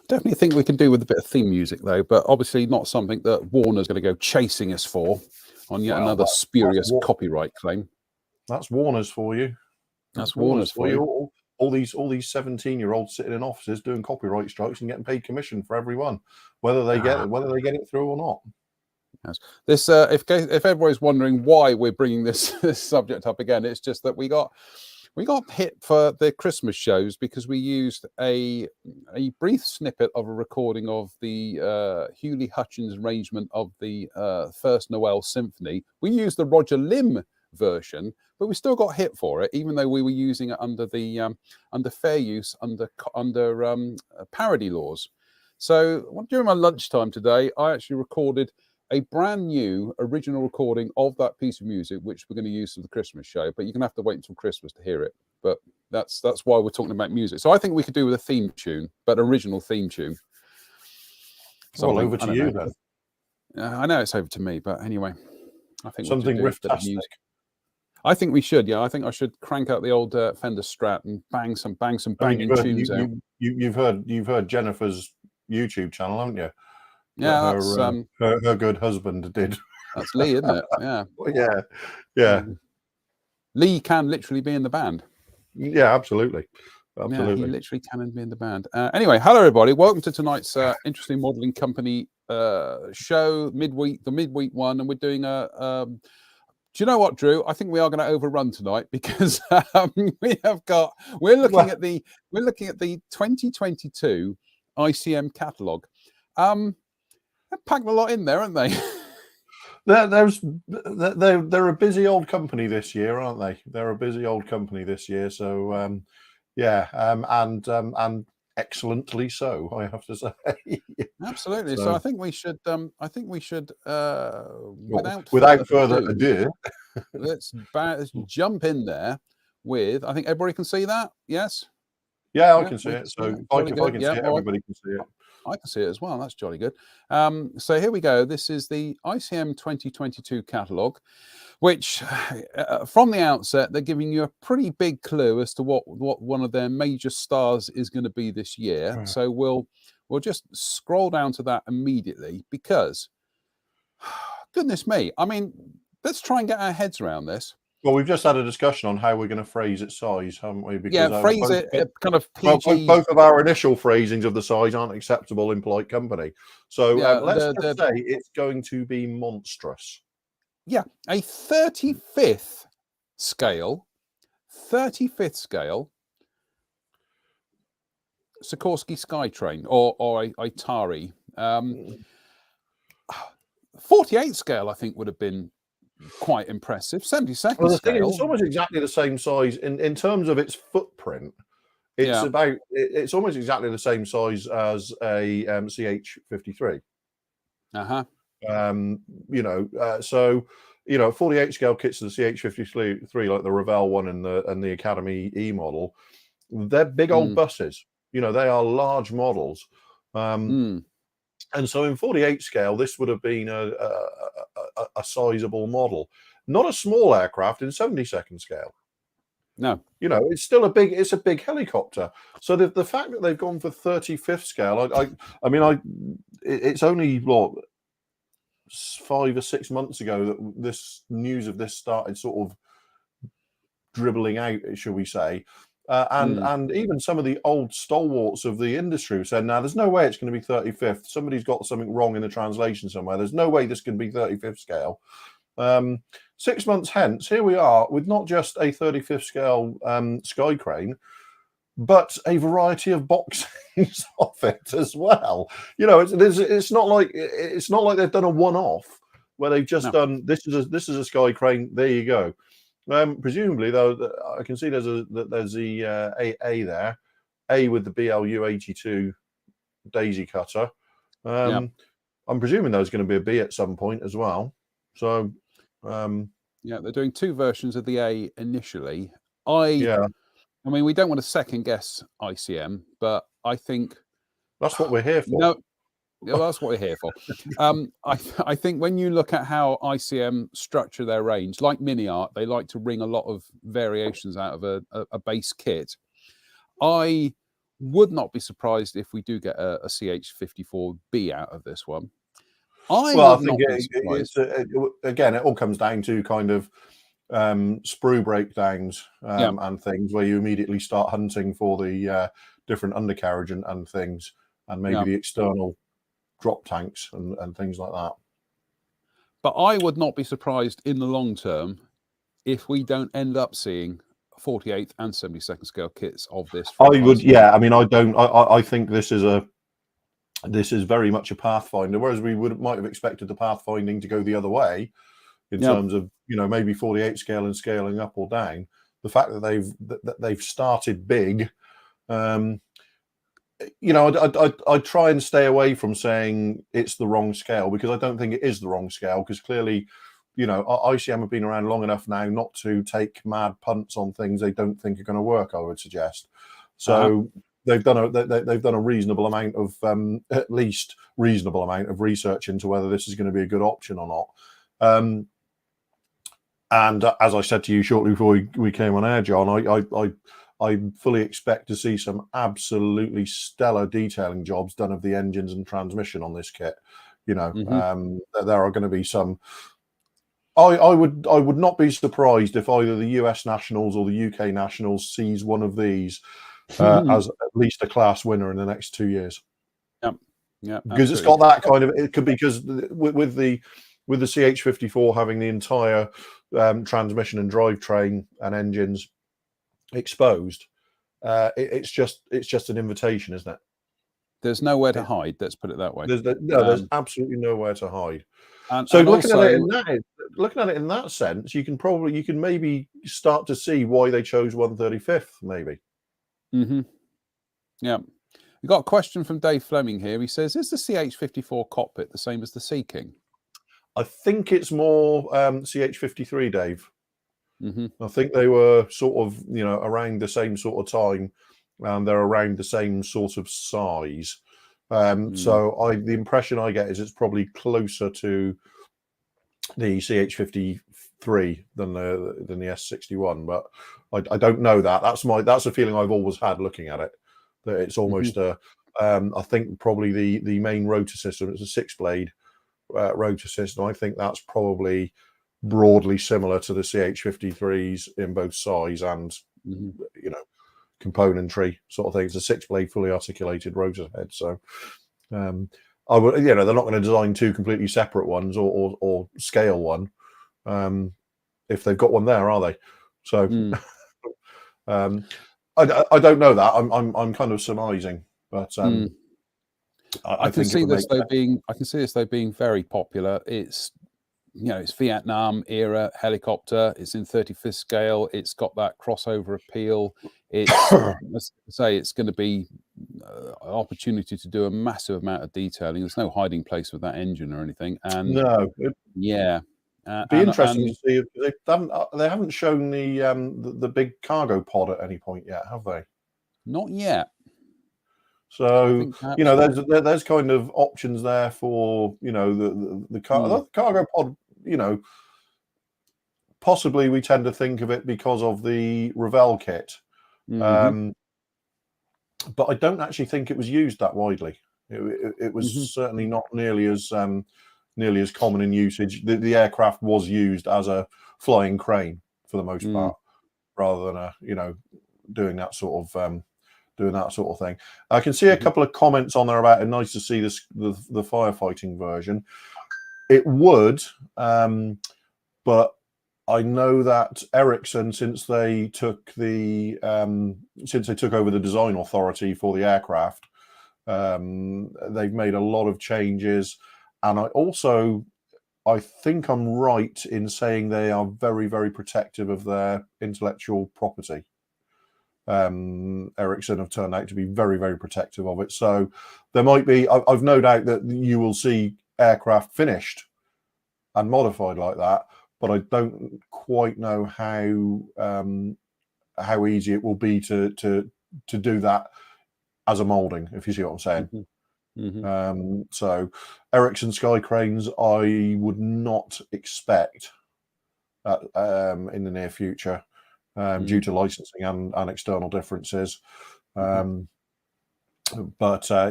Definitely think we can do with a bit of theme music, though, but obviously not something that Warner's going to go chasing us for on yet another spurious copyright claim. That's Warner's for you. That's Warner's for you. All these 17-year-olds sitting in offices doing copyright strikes and getting paid commission for every one, whether they get it through or not. Yes. This if everybody's wondering why we're bringing this subject up again, it's just that we got hit for the Christmas shows because we used a brief snippet of a recording of the Hewley Hutchins arrangement of the First Noel Symphony. We used the Roger Limb version, but we still got hit for it, even though we were using it under the under fair use under parody laws. So during my lunchtime today, I actually recorded a brand new original recording of that piece of music, which we're going to use for the Christmas show. But you're going to have to wait until Christmas to hear it. But that's why we're talking about music. So I think we could do with a theme tune, but original theme tune. So over to you then. I know it's over to me, but anyway, I think something riff-tastic. I think we should. Yeah, I think I should crank out the old Fender Strat and bang some banging tunes out. You've heard Jennifer's YouTube channel, haven't you? Yeah, her good husband did. That's Lee, isn't it? Yeah. Yeah. Lee can literally be in the band. Yeah, absolutely. Yeah, he literally can be in the band. Anyway, hello everybody. Welcome to tonight's Interesting Modelling Company show, the Midweek One, and we're doing do you know what, Drew? I think we are going to overrun tonight because we're looking at the 2022 ICM catalogue. They've packed a lot in there, haven't they? They're a busy old company this year, aren't they? They're a busy old company this year. So and excellently so, I have to say. Absolutely. So I think we should without further ado, let's jump in there with. I think everybody can see that. Yes. Yeah, I can see it. So if I can see it, everybody can see it. I can see it as well. That's jolly good. So here we go. This is the ICM 2022 catalogue, which from the outset, they're giving you a pretty big clue as to what one of their major stars is going to be this year. Right. So we'll just scroll down to that immediately because, goodness me, I mean, let's try and get our heads around this. Well, we've just had a discussion on how we're going to phrase its size, haven't we? Because phrase it kind of PG. Both of our initial phrasings of the size aren't acceptable in polite company. So let's just say it's going to be monstrous. Yeah, a 35th scale Sikorsky Skytrain or a Atari. 48 scale, I think, would have been quite impressive. 72nd well, scale. It's almost exactly the same size in terms of its footprint. It's almost exactly the same size as a CH-53. So 48 scale kits of the CH-53, like the Revell one and the Academy E model, they're big old buses. They are large models. And so in 48 scale, this would have been a sizable model, not a small aircraft in 72nd scale. No, it's still a big helicopter. So the fact that they've gone for 35th scale, it's only 5 or 6 months ago that this news of this started sort of dribbling out, shall we say. And even some of the old stalwarts of the industry said, now there's no way it's going to be 35th. Somebody's got something wrong in the translation somewhere. There's no way this can be 35th scale. 6 months hence, here we are with not just a 35th scale sky crane, but a variety of boxings of it as well. It's not like they've done a one-off. where they've just done this is a sky crane. There you go. Presumably, though, I can see there's the A there, A with the BLU 82 daisy cutter. I'm presuming there's going to be a B at some point as well. So, yeah, they're doing 2 versions of the A initially. I mean, we don't want to second guess ICM, but I think that's what we're here for. No, well, that's what we're here for. I think when you look at how ICM structure their range, like Mini Art, they like to wring a lot of variations out of a base kit. I would not be surprised if we do get a CH54B out of this one. I think again, it all comes down to kind of sprue breakdowns and things where you immediately start hunting for the different undercarriage and things, and maybe the external drop tanks and things like that. But I would not be surprised in the long term if we don't end up seeing 48th and 72nd scale kits of this. I would, yeah. I mean, I think this is very much a pathfinder, whereas we might have expected the pathfinding to go the other way in terms of, you know, maybe 48 scale and scaling up or down. The fact that they've started big, you know, I try and stay away from saying it's the wrong scale, because I don't think it is the wrong scale, because clearly, you know, ICM have been around long enough now not to take mad punts on things they don't think are going to work, I would suggest. So they've done a reasonable amount of at least reasonable amount of research into whether this is going to be a good option or not. And as I said to you shortly before we came on air, John, I fully expect to see some absolutely stellar detailing jobs done of the engines and transmission on this kit. You know, there are going to be some. I would not be surprised if either the US Nationals or the UK Nationals sees one of these as at least a class winner in the next 2 years. Yeah, because it's got that kind of. It could, because with the CH54 having the entire transmission and drivetrain and engines exposed, it's just an invitation, isn't it? There's nowhere to hide. Let's put it that way. There's absolutely nowhere to hide. And looking also, at it in that sense, you can maybe start to see why they chose 135th, maybe. Yeah. We got a question from Dave Fleming here. He says, "Is the CH54 cockpit the same as the Sea King?" I think it's more CH53, Dave. I think they were sort of, you know, around the same sort of time, and they're around the same sort of size. So the impression I get is it's probably closer to the CH53 than the S61, but I don't know that. That's a feeling I've always had looking at it, that it's almost I think probably the main rotor system, it's a 6-blade rotor system. I think that's probably broadly similar to the CH53s in both size and you know, componentry sort of thing. It's a 6-blade fully articulated rotor head. So I would, you know, they're not going to design 2 completely separate ones or scale one if they've got one there, are they? So I don't know that. I'm kind of surmising, but I can see this though being very popular. It's, you know, it's Vietnam era helicopter. It's in 35th scale. It's got that crossover appeal. It's let's say it's going to be an opportunity to do a massive amount of detailing. There's no hiding place with that engine or anything. And no, yeah, be interesting to see if they haven't shown the big cargo pod at any point yet, have they? Not yet. So you know, there's kind of options there for, you know, the cargo pod. You know, possibly we tend to think of it because of the Revell kit, but I don't actually think it was used that widely. It was certainly not nearly as common in usage. The aircraft was used as a flying crane for the most part, rather than you know, doing that sort of thing. I can see a couple of comments on there about it. Nice to see the firefighting version. It would, but I know that Ericsson, since they took over the design authority for the aircraft, they've made a lot of changes. And I also, I think I'm right in saying they are very, very protective of their intellectual property. Ericsson have turned out to be very, very protective of it. So there might be, I've no doubt that you will see aircraft finished and modified like that, but I don't quite know how easy it will be to do that as a molding, if you see what I'm saying. So Ericsson Sky Cranes, I would not expect in the near future, due to licensing and external differences. But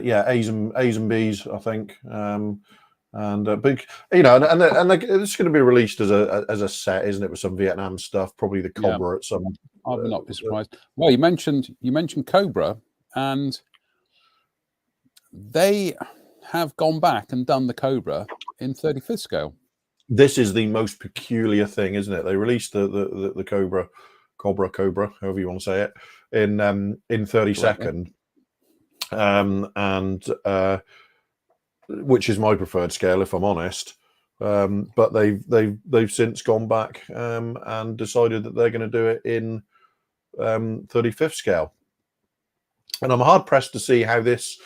yeah, A's and B's, I think. And big, and it's going to be released as a set, isn't it, with some Vietnam stuff, probably the Cobra at some. I would not be surprised. Well, you mentioned Cobra, and they have gone back and done the Cobra in 35th scale. This is the most peculiar thing, isn't it? They released the Cobra, however you want to say it, in 32nd, and which is my preferred scale, if I'm honest. But they've since gone back and decided that they're going to do it in 35th scale. And I'm hard pressed to see how this,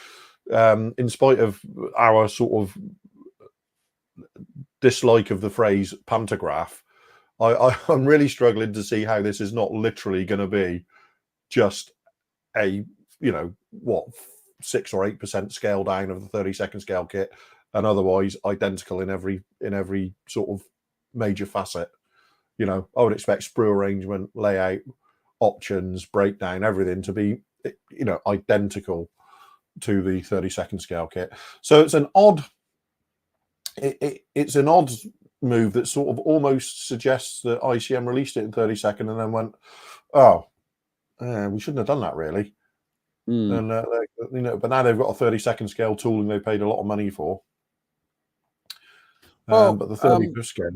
in spite of our sort of dislike of the phrase pantograph, I'm really struggling to see how this is not literally going to be just a 6 or 8% scale down of the 32nd scale kit, and otherwise identical in every sort of major facet. I would expect sprue arrangement, layout, options, breakdown, everything to be identical to the 32nd scale kit. So it's an odd move that sort of almost suggests that ICM released it in 32nd and then went, we shouldn't have done that really. And but now they've got a 32nd scale tooling they paid a lot of money for. But the 35th scale.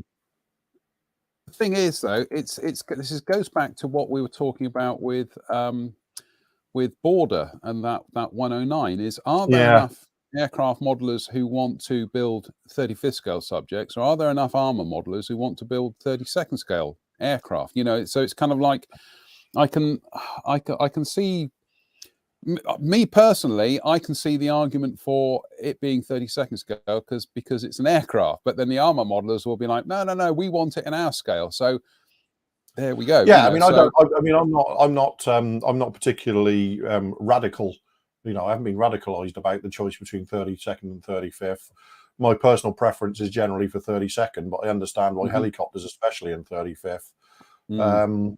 The thing is, though, this goes back to what we were talking about with Border and that 109 is, are there enough aircraft modelers who want to build 35th scale subjects, or are there enough armor modelers who want to build 32nd scale aircraft? So it's kind of like I can see, me personally, I can see the argument for it being 32nd scale because it's an aircraft, but then the armor modelers will be like, no, we want it in our scale. So there we go. Yeah, I'm not particularly radical. I haven't been radicalized about the choice between 32nd and 35th. My personal preference is generally for 32nd, but I understand why helicopters, especially in 35th, are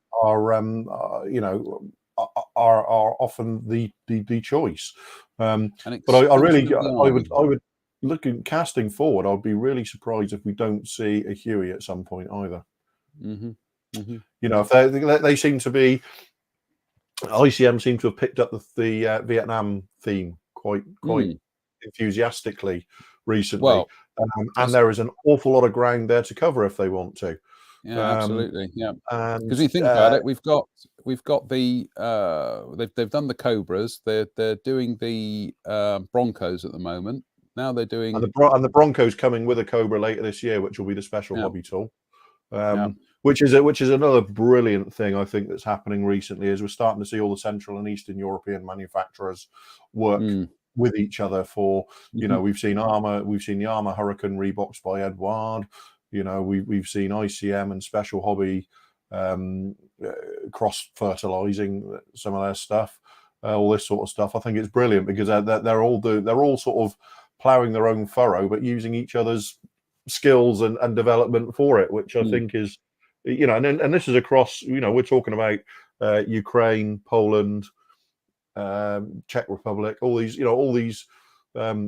often the choice. But I would look at casting forward. I'd be really surprised if we don't see a Huey at some point either. If they seem to be, ICM seem to have picked up the Vietnam theme quite enthusiastically recently. Well, and there is an awful lot of ground there to cover if they want to. Yeah, absolutely. Yeah, because you think about it, we've got the they've done the Cobras. They're doing the Broncos at the moment. Now they're doing and the Broncos coming with a Cobra later this year, which will be the special hobby tool. Which is another brilliant thing I think that's happening recently, is we're starting to see all the Central and Eastern European manufacturers work with each other for, we've seen the Armour Hurricane reboxed by Edouard. We've seen ICM and Special Hobby cross fertilizing some of their stuff, all this sort of stuff. I think it's brilliant because they're all sort of ploughing their own furrow, but using each other's skills and development for it, which I think is, and this is across, we're talking about Ukraine, Poland, Czech Republic, all these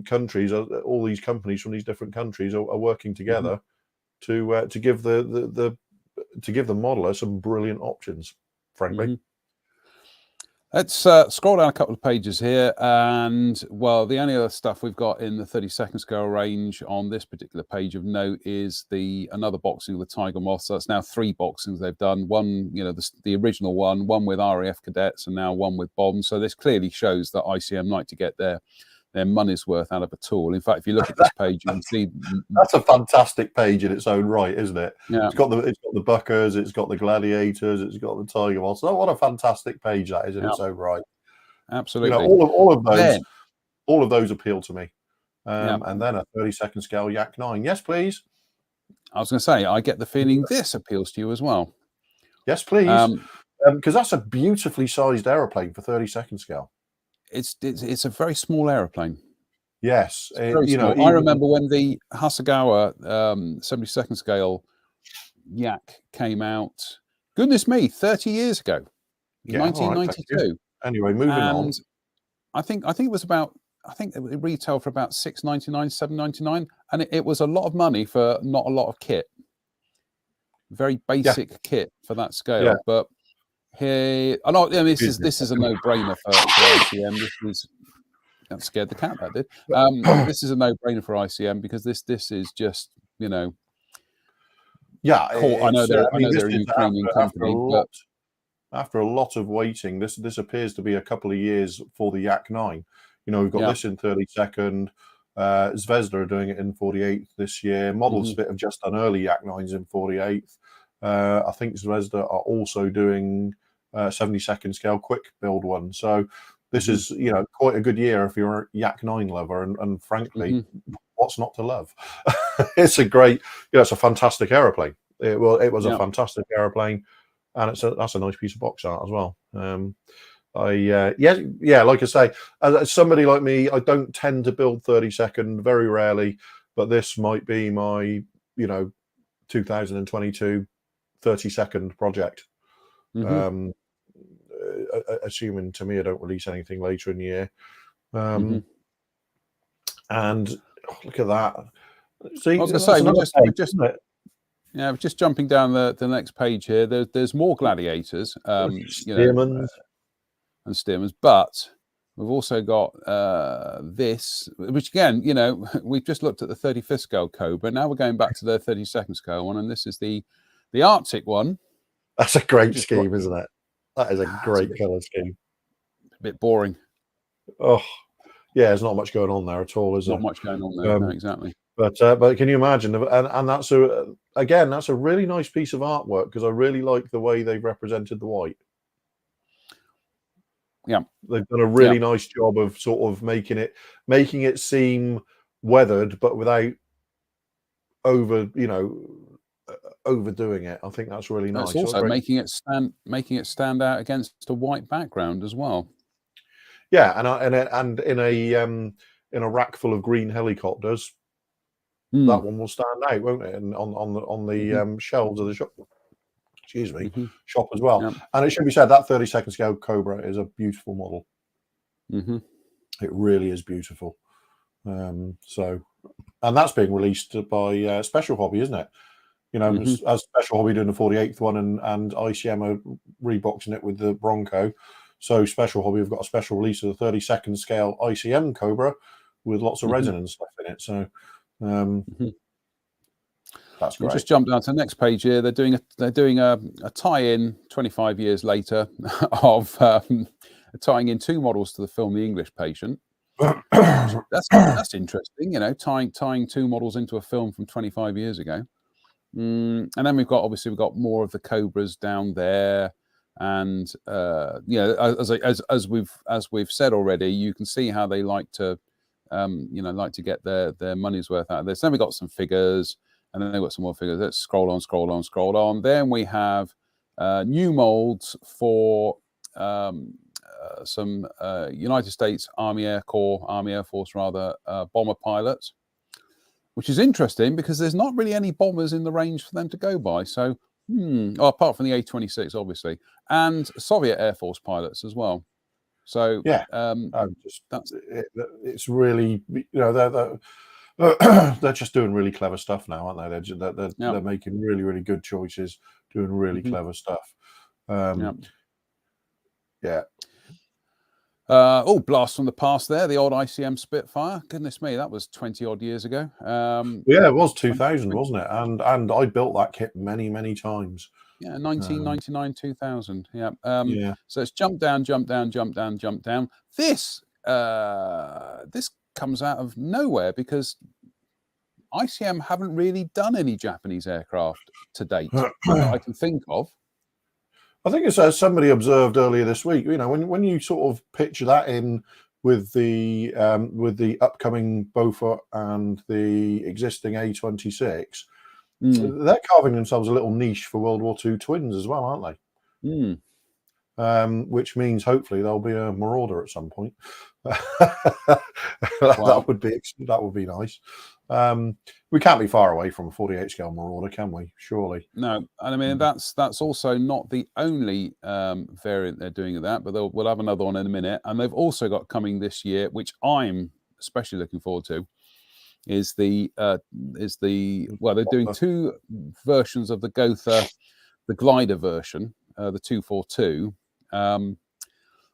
countries, all these companies from these different countries are working together to give the modeler some brilliant options, frankly. Let's scroll down a couple of pages here, and well, the only other stuff we've got in the 32nd scale range on this particular page of note is another boxing of the Tiger Moth. So that's now 3 boxings they've done. One, the original one with RAF cadets, and now one with bombs. So this clearly shows that ICM like to get their their money's worth out of a tool. In fact, if you look at this page, you can see that's a fantastic page in its own right, isn't it? Yeah. It's got the buckers, it's got the gladiators, it's got the tiger moths. So what a fantastic page that is in its own right. Absolutely. All of those appeal to me. And then a 32nd scale Yak 9. Yes, please. I was going to say, I get the feeling this appeals to you as well. Yes, please. Because that's a beautifully sized aeroplane for 32nd scale. It's a very small aeroplane. Yes. I remember when the Hasegawa 72nd scale Yak came out, goodness me, 30 years ago, 1992. Right, anyway, moving on. I think it was about, it retailed for about $6.99, $7.99, and it was a lot of money for not a lot of kit. Very basic kit for that scale. But here, this is a no-brainer for ICM. That scared the cat, that did. This is a no-brainer for ICM because this is just, I know they're a Ukrainian company, but after a lot of waiting, this appears to be a couple of years for the Yak 9. We've got this in 32nd. Zvezda are doing it in 48th this year. Model Spit have just done early Yak 9s in 48th. I think Zvezda are also doing 72nd scale quick build one. So this is, quite a good year if you're a Yak 9 lover. And frankly, what's not to love? It's a great, it's a fantastic aeroplane. It was a fantastic aeroplane, and that's a nice piece of box art as well. Like I say, as somebody like me, I don't tend to build 32nd, very rarely, but this might be my 2022 32nd project. Assuming to me I don't release anything later in the year. And look at that. See, I was going to say, just jumping down the next page here. There's more gladiators, Stearmans. And Stearmans, but we've also got this, which again, we've just looked at the 35th scale Cobra. Now we're going back to the 32nd scale one, and this is the Arctic one. That's a great scheme, isn't it? That is a great colour scheme. A bit boring. Oh, yeah, there's not much going on there at all, is there? Not much going on there, no, exactly. But can you imagine? And that's that's a really nice piece of artwork because I really like the way they've represented the white. Yeah, they've done a really nice job of sort of making it seem weathered, but without overdoing it. I think that's really nice. It's also making it stand out against a white background as well. Yeah, and in a rack full of green helicopters, that one will stand out, won't it? And on the shelves of the shop. Excuse me, shop as well. And it should be said that 32nd scale Cobra is a beautiful model. It really is beautiful. And that's being released by Special Hobby, isn't it? As Special Hobby doing the 48th one, and ICM are reboxing it with the Bronco. So Special Hobby have got a special release of the 32nd scale ICM Cobra with lots of resin and stuff in it. So that's great. We'll just jump down to the next page here. They're doing a tie-in 25 years later of tying in two models to the film The English Patient. That's interesting, tying two models into a film from 25 years ago. And then we've got more of the Cobras down there, and as we've said already, you can see how they like to get their money's worth out of this. Then we got some figures. And then they've got some more figures. Let's scroll on. Then we have new molds for some United States Army Air Force bomber pilots, which is interesting because there's not really any bombers in the range for them to go by. So, apart from the A-26, obviously, and Soviet Air Force pilots as well. So, it's really, they're just doing really clever stuff now, aren't they? They're making really, really good choices, doing really clever stuff. Blast from the past there, the old ICM Spitfire. Goodness me, that was 20 odd years ago. It was 2000, wasn't it? And I built that kit many, many times. Yeah, 1999, 2000. So it's jump down. This comes out of nowhere because ICM haven't really done any Japanese aircraft to date that I can think of. I think it's as somebody observed earlier this week. When you sort of picture that in with the upcoming Beaufort and the existing A26, they're carving themselves a little niche for World War II twins as well, aren't they? Which means hopefully there'll be a Marauder at some point. That would be nice. We can't be far away from a 48 scale Marauder, can we? Surely. No, and I mean that's also not the only variant they're doing of that, but we'll have another one in a minute. And they've also got coming this year, which I'm especially looking forward to, is they're doing two versions of the Gotha, the glider version, the 242,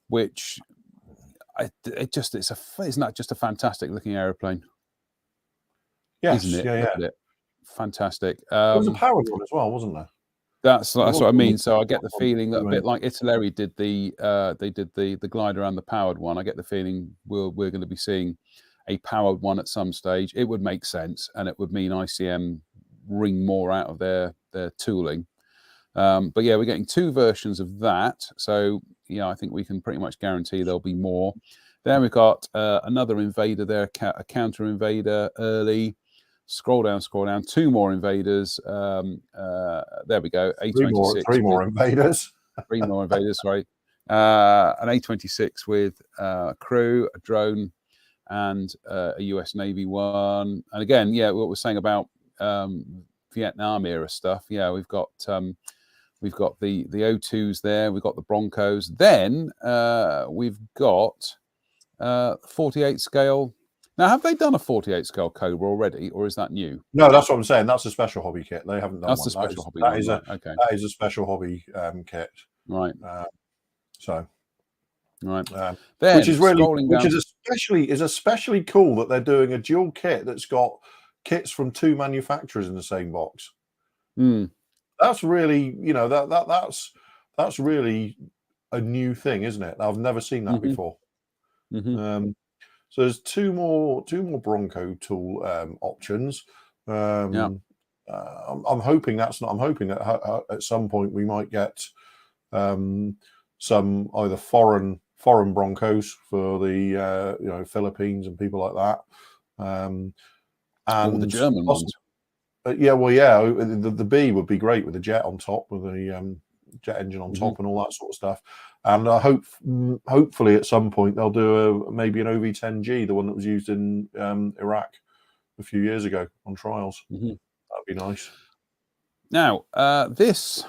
which isn't that just a fantastic looking aeroplane? Yes, isn't it? Yeah. Look at it. Fantastic. There was a powered one as well, wasn't there? That's what I mean. So I get the feeling that a bit like Italy did the glider and the powered one. I get the feeling we're going to be seeing a powered one at some stage. It would make sense, and it would mean ICM wring more out of their tooling. But yeah, we're getting two versions of that. So yeah, I think we can pretty much guarantee there'll be more. Then we've got another invader there, a counter invader early. Scroll down, two more invaders. There we go. A26. Three more invaders. Three more invaders, sorry. An A26 with crew, a drone, and a US Navy one. And again, yeah, what we're saying about Vietnam era stuff. Yeah, we've got the O2s there. We've got the Broncos. Then we've got 48 scale. Now, have they done a 48 scale Cobra already, or is that new? No, that's what I'm saying. That's a special hobby kit. They haven't done that's one. A special hobby. That is a special hobby kit. Right. Right. Then, which is especially cool that they're doing a dual kit that's got kits from two manufacturers in the same box. That's really, that's really a new thing, isn't it? I've never seen that before. So there's two more Bronco tool options. I'm hoping that at some point we might get some either foreign Broncos for the Philippines and people like that, and the German ones. The B would be great with the jet on top, with the jet engine on top and all that sort of stuff. And I hopefully at some point they'll do maybe an OV-10G, the one that was used in Iraq a few years ago on trials. That'd be nice. Now, this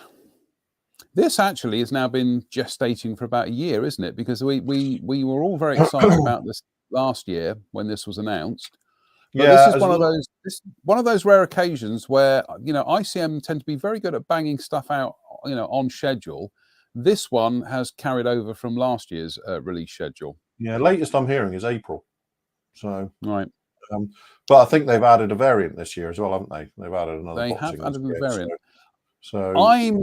actually has now been gestating for about a year, isn't it? Because we were all very excited about this last year when this was announced. But this is one of those rare occasions where ICM tend to be very good at banging stuff out, on schedule. This one has carried over from last year's release schedule. Yeah, latest I'm hearing is April. So right. But I think they've added a variant this year as well, haven't they? They've added another. They have added a variant. So I'm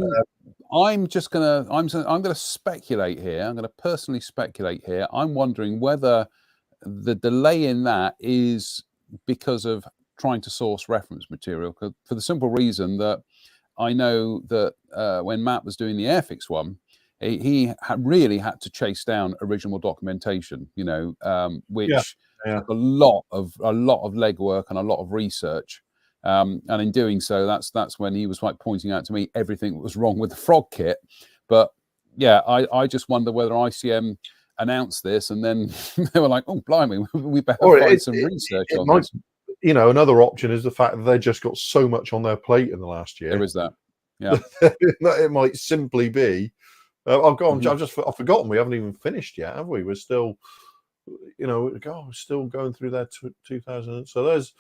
gonna speculate here. I'm gonna personally speculate here. I'm wondering whether the delay in that is because of trying to source reference material, for the simple reason that I know that when Matt was doing the Airfix one, he really had to chase down original documentation, which a lot of legwork and a lot of research. And in doing so, that's when he was like pointing out to me everything that was wrong with the Frog kit. But yeah, I just wonder whether ICM announced this and then they were like, oh blimey, we better find some research on this. Another option is the fact that they just got so much on their plate in the last year. There is that. Yeah. It might simply be I've forgotten we haven't even finished yet, have we? We're still we're still going through their 2000. So there's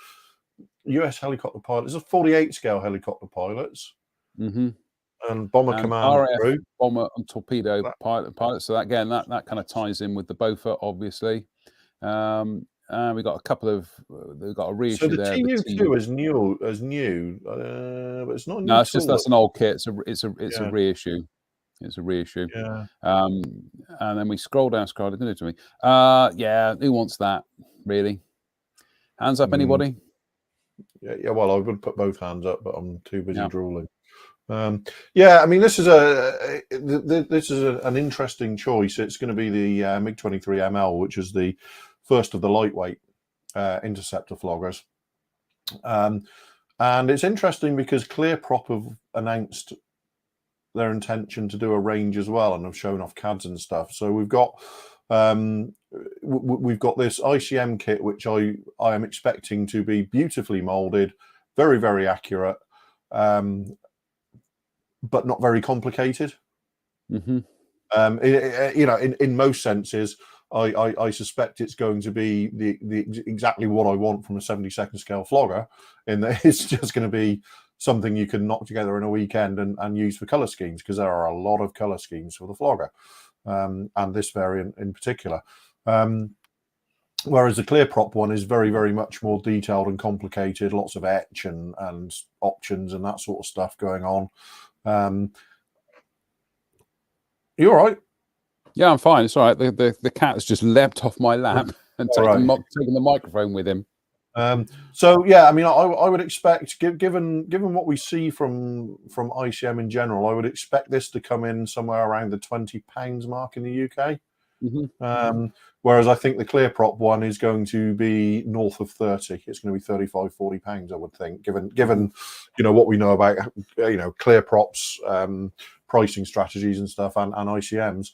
US helicopter pilots, there's 48 scale helicopter pilots and bomber command RAF crew, bomber and torpedo pilots. So again, that kind of ties in with the Beaufort, obviously. And we got a couple of we've got a reissue there. So the TU2 is new, but it's not. No, it's just that's an old kit. It's a reissue. It's a reissue. Yeah. And then we scroll down. Don't do it to me. Yeah. Who wants that? Really? Hands up, anybody? Yeah. Well, I would put both hands up, but I'm too busy Yeah. drooling. Yeah, I mean, this is an interesting choice. It's going to be the MiG 23 ML, which is the first of the lightweight interceptor floggers. And it's interesting because Clearprop have announced their intention to do a range as well, and have shown off CADs and stuff. So we've got this ICM kit, which I am expecting to be beautifully molded, very, very accurate. But not very complicated. Mm-hmm. In most senses, I suspect it's going to be the exactly what I want from a 72nd scale flogger, in that it's just going to be something you can knock together in a weekend and use for color schemes, because there are a lot of color schemes for the flogger, and this variant in particular. Whereas the Clearprop one is very, very much more detailed and complicated, lots of etch and options and that sort of stuff going on. You all right? Yeah, I'm fine. It's all right. The cat has just leapt off my lap and taken the microphone with him. So yeah, I mean, I would expect, given what we see from ICM in general, I would expect this to come in somewhere around the £20 mark in the UK. Mm-hmm. Whereas I think the Clearprop one is going to be north of 30. It's going to be 35, 40 pounds, I would think, given what we know about Clearprop's pricing strategies and stuff, and ICMs.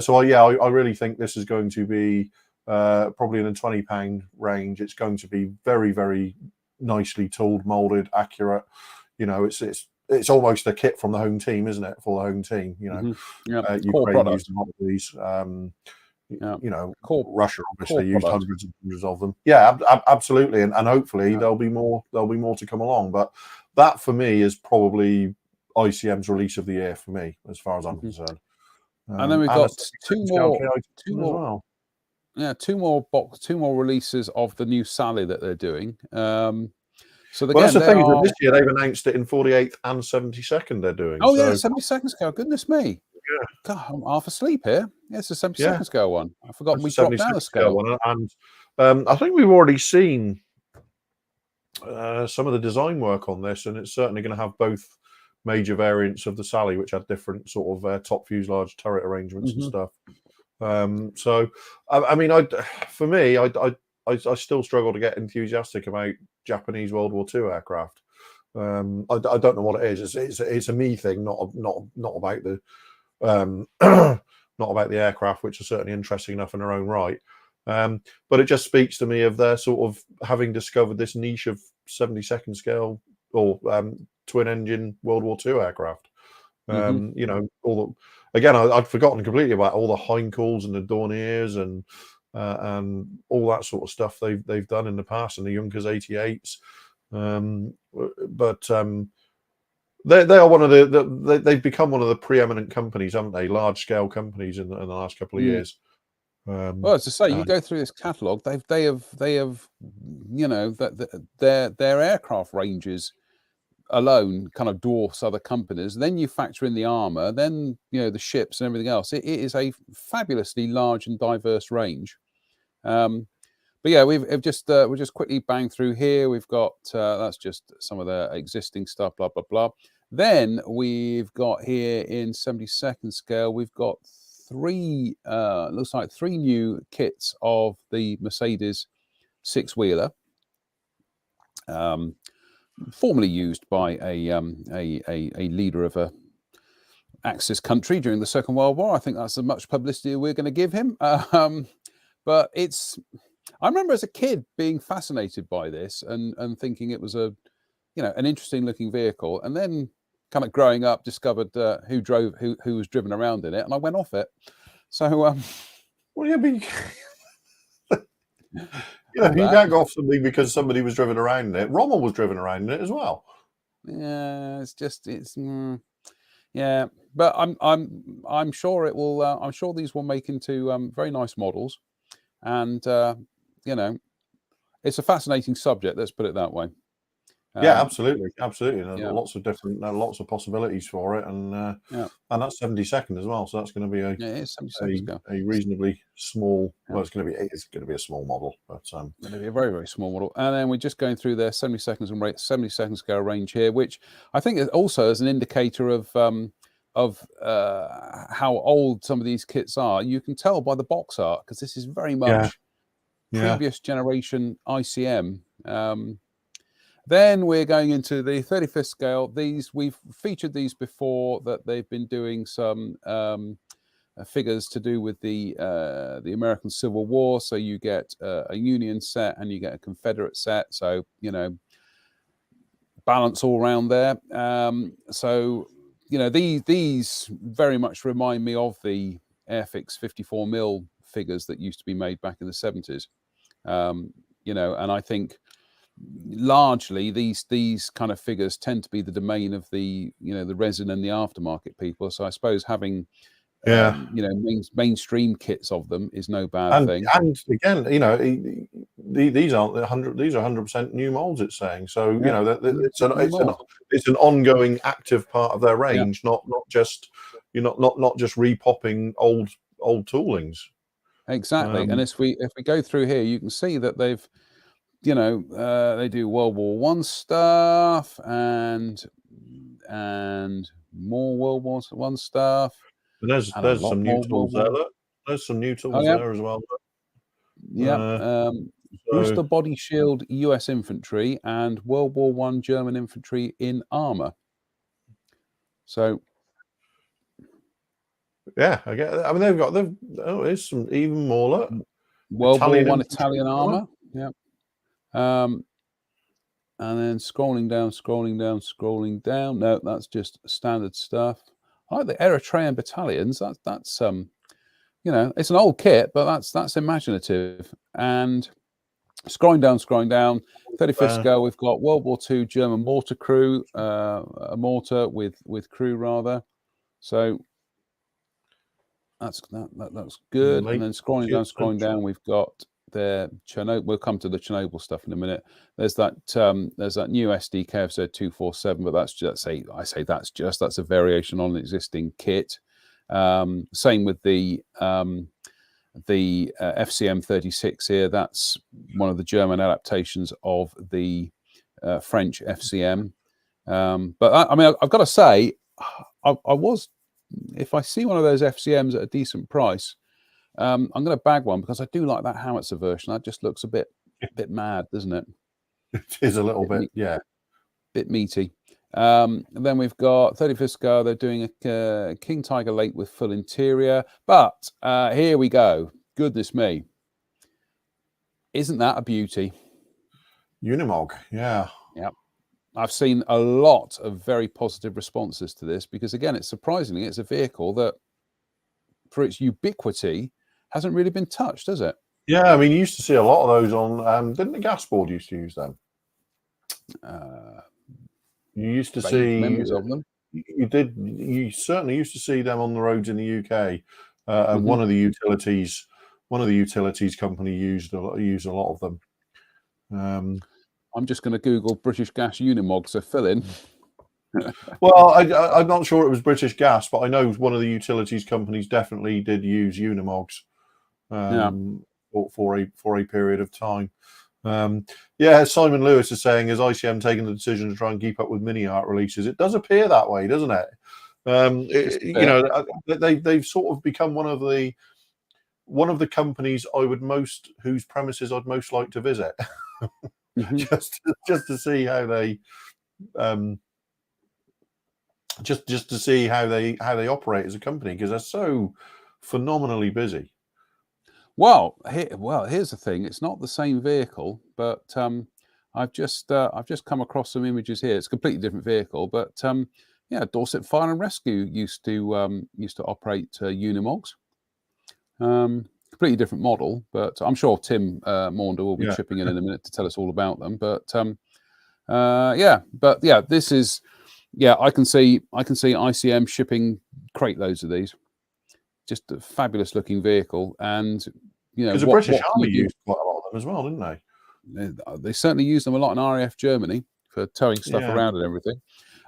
So I really think this is going to be probably in the £20 range. It's going to be very, very nicely tooled, molded, accurate. It's almost a kit from the home team, isn't it? For the home team, Ukraine used a lot of these. Russia obviously used hundreds and hundreds of them. Yeah, absolutely, and hopefully there'll be more to come along. But that for me is probably ICM's release of the year for me, as far as I'm concerned. And then we've got two more releases of the new Sally that they're doing. So that's the thing. This year they've announced it in 48th and 72nd. They're doing. Oh yeah, 72nd scale. Goodness me. Yeah. God, I'm half asleep here. Yeah, it's a 72nd scale one. I forgot we dropped down a scale one, and I think we've already seen some of the design work on this, and it's certainly going to have both major variants of the Sally, which had different sort of top fuselage turret arrangements and stuff. So, I mean, for me, I still struggle to get enthusiastic about Japanese World War II aircraft. I don't know what it is. It's a me thing, not about the not about the aircraft, which are certainly interesting enough in their own right. But it just speaks to me of their sort of having discovered this niche of 72nd scale or twin engine World War II aircraft. I'd forgotten completely about all the Heinkel's and the Dorniers and all that sort of stuff they've done in the past, and the Junkers 88s. They are one of they've become one of the preeminent companies, haven't they? Large scale companies in the last couple of years. Well, as I say, you go through this catalogue, they have their aircraft ranges alone kind of dwarfs other companies. Then you factor in the armor, then the ships and everything else. It is a fabulously large and diverse range. But yeah, we'll just quickly bang through here. We've got that's just some of the existing stuff, blah blah blah. Then we've got here in 72nd scale, we've got looks like three new kits of the Mercedes six-wheeler, formerly used by a leader of a Axis country during the Second World War. I think that's as much publicity we're going to give him. But I remember as a kid being fascinated by this and thinking it was an interesting looking vehicle, and then kind of growing up discovered who was driven around in it, and I went off it. So well, yeah, but you can't go off something because somebody was driven around in it. Rommel was driven around in it as well. Yeah, yeah, but I'm sure it will. I'm sure these will make into very nice models, and it's a fascinating subject. Let's put it that way. Yeah, absolutely. And Yeah. lots of different, lots of possibilities for it, and that's 70-second as well. So that's going to be Yeah, it is 70 seconds. a reasonably small. Yeah. Well, it's going to be a small model, but Going to be a very, very small model. And then we're just going through their 70 seconds and 70 second scale range here, which I think is also as an indicator of how old some of these kits are. You can tell by the box art, because this is very much previous generation ICM. Then we're going into the 35th scale. We've featured these before, that they've been doing some figures to do with the American Civil War. So you get a Union set and you get a Confederate set. So, balance all around there. So, these very much remind me of the Airfix 54mm figures that used to be made back in the 70s. And I think largely these kind of figures tend to be the domain of the the resin and the aftermarket people. So I suppose having mainstream kits of them is no bad thing. And again, these aren't 100. These are 100% new molds. It's saying so. It's an ongoing, active part of their range, not just not just repopping old toolings. Exactly. And if we go through here, you can see that they've they do World War One stuff and more World War One stuff. And there's some new tools there. There's some new tools there as well. Yeah. Booster body shield US infantry and World War One German infantry in armor. So yeah, I get. I mean, there's some even more. World War One Italian armor. Yeah. And then scrolling down. No, that's just standard stuff. I like the Eritrean battalions. That's it's an old kit, but that's imaginative. And scrolling down, 35th scale, we've got World War II German mortar crew, a mortar with crew rather. So that's good. And then scrolling down, we've got their Chernobyl. We'll come to the Chernobyl stuff in a minute. There's that new SD KFZ 247, but that's a variation on an existing kit. Same with the FCM 36 here. That's one of the German adaptations of the French FCM. But I've got to say, if I see one of those FCMs at a decent price, I'm going to bag one, because I do like that howitzer version. That just looks a bit mad, doesn't it? It is a little bit, bit meaty. And then we've got 35th scale. They're doing a King Tiger Lake with full interior. But here we go. Goodness me. Isn't that a beauty? Unimog, yeah. I've seen a lot of very positive responses to this, because, again, it's a vehicle that, for its ubiquity, hasn't really been touched, has it? Yeah, I mean, you used to see a lot of those on. Didn't the gas board used to use them? You used to see memories of them. You did. You certainly used to see them on the roads in the UK. And one of the utilities company used a lot of them. I'm just going to Google British Gas Unimog, so fill in. Well, I'm not sure it was British Gas, but I know one of the utilities companies definitely did use Unimogs for a period of time. Simon Lewis is saying, has ICM taken the decision to try and keep up with mini art releases? It does appear that way, doesn't it? They've sort of become one of the companies whose premises I'd most like to visit, just to see how they just to see how they operate as a company, because they're so phenomenally busy. Well, here's the thing. It's not the same vehicle, but I've just come across some images here. It's a completely different vehicle, but Dorset Fire and Rescue used to operate Unimogs. Completely different model, but I'm sure Tim Maunder will be chipping in a minute to tell us all about them. But this is. Yeah, I can see ICM shipping crate loads of these. Just a fabulous looking vehicle, and because the British Army used quite a lot of them as well, didn't they? They certainly used them a lot in RAF Germany for towing stuff Yeah. around and everything.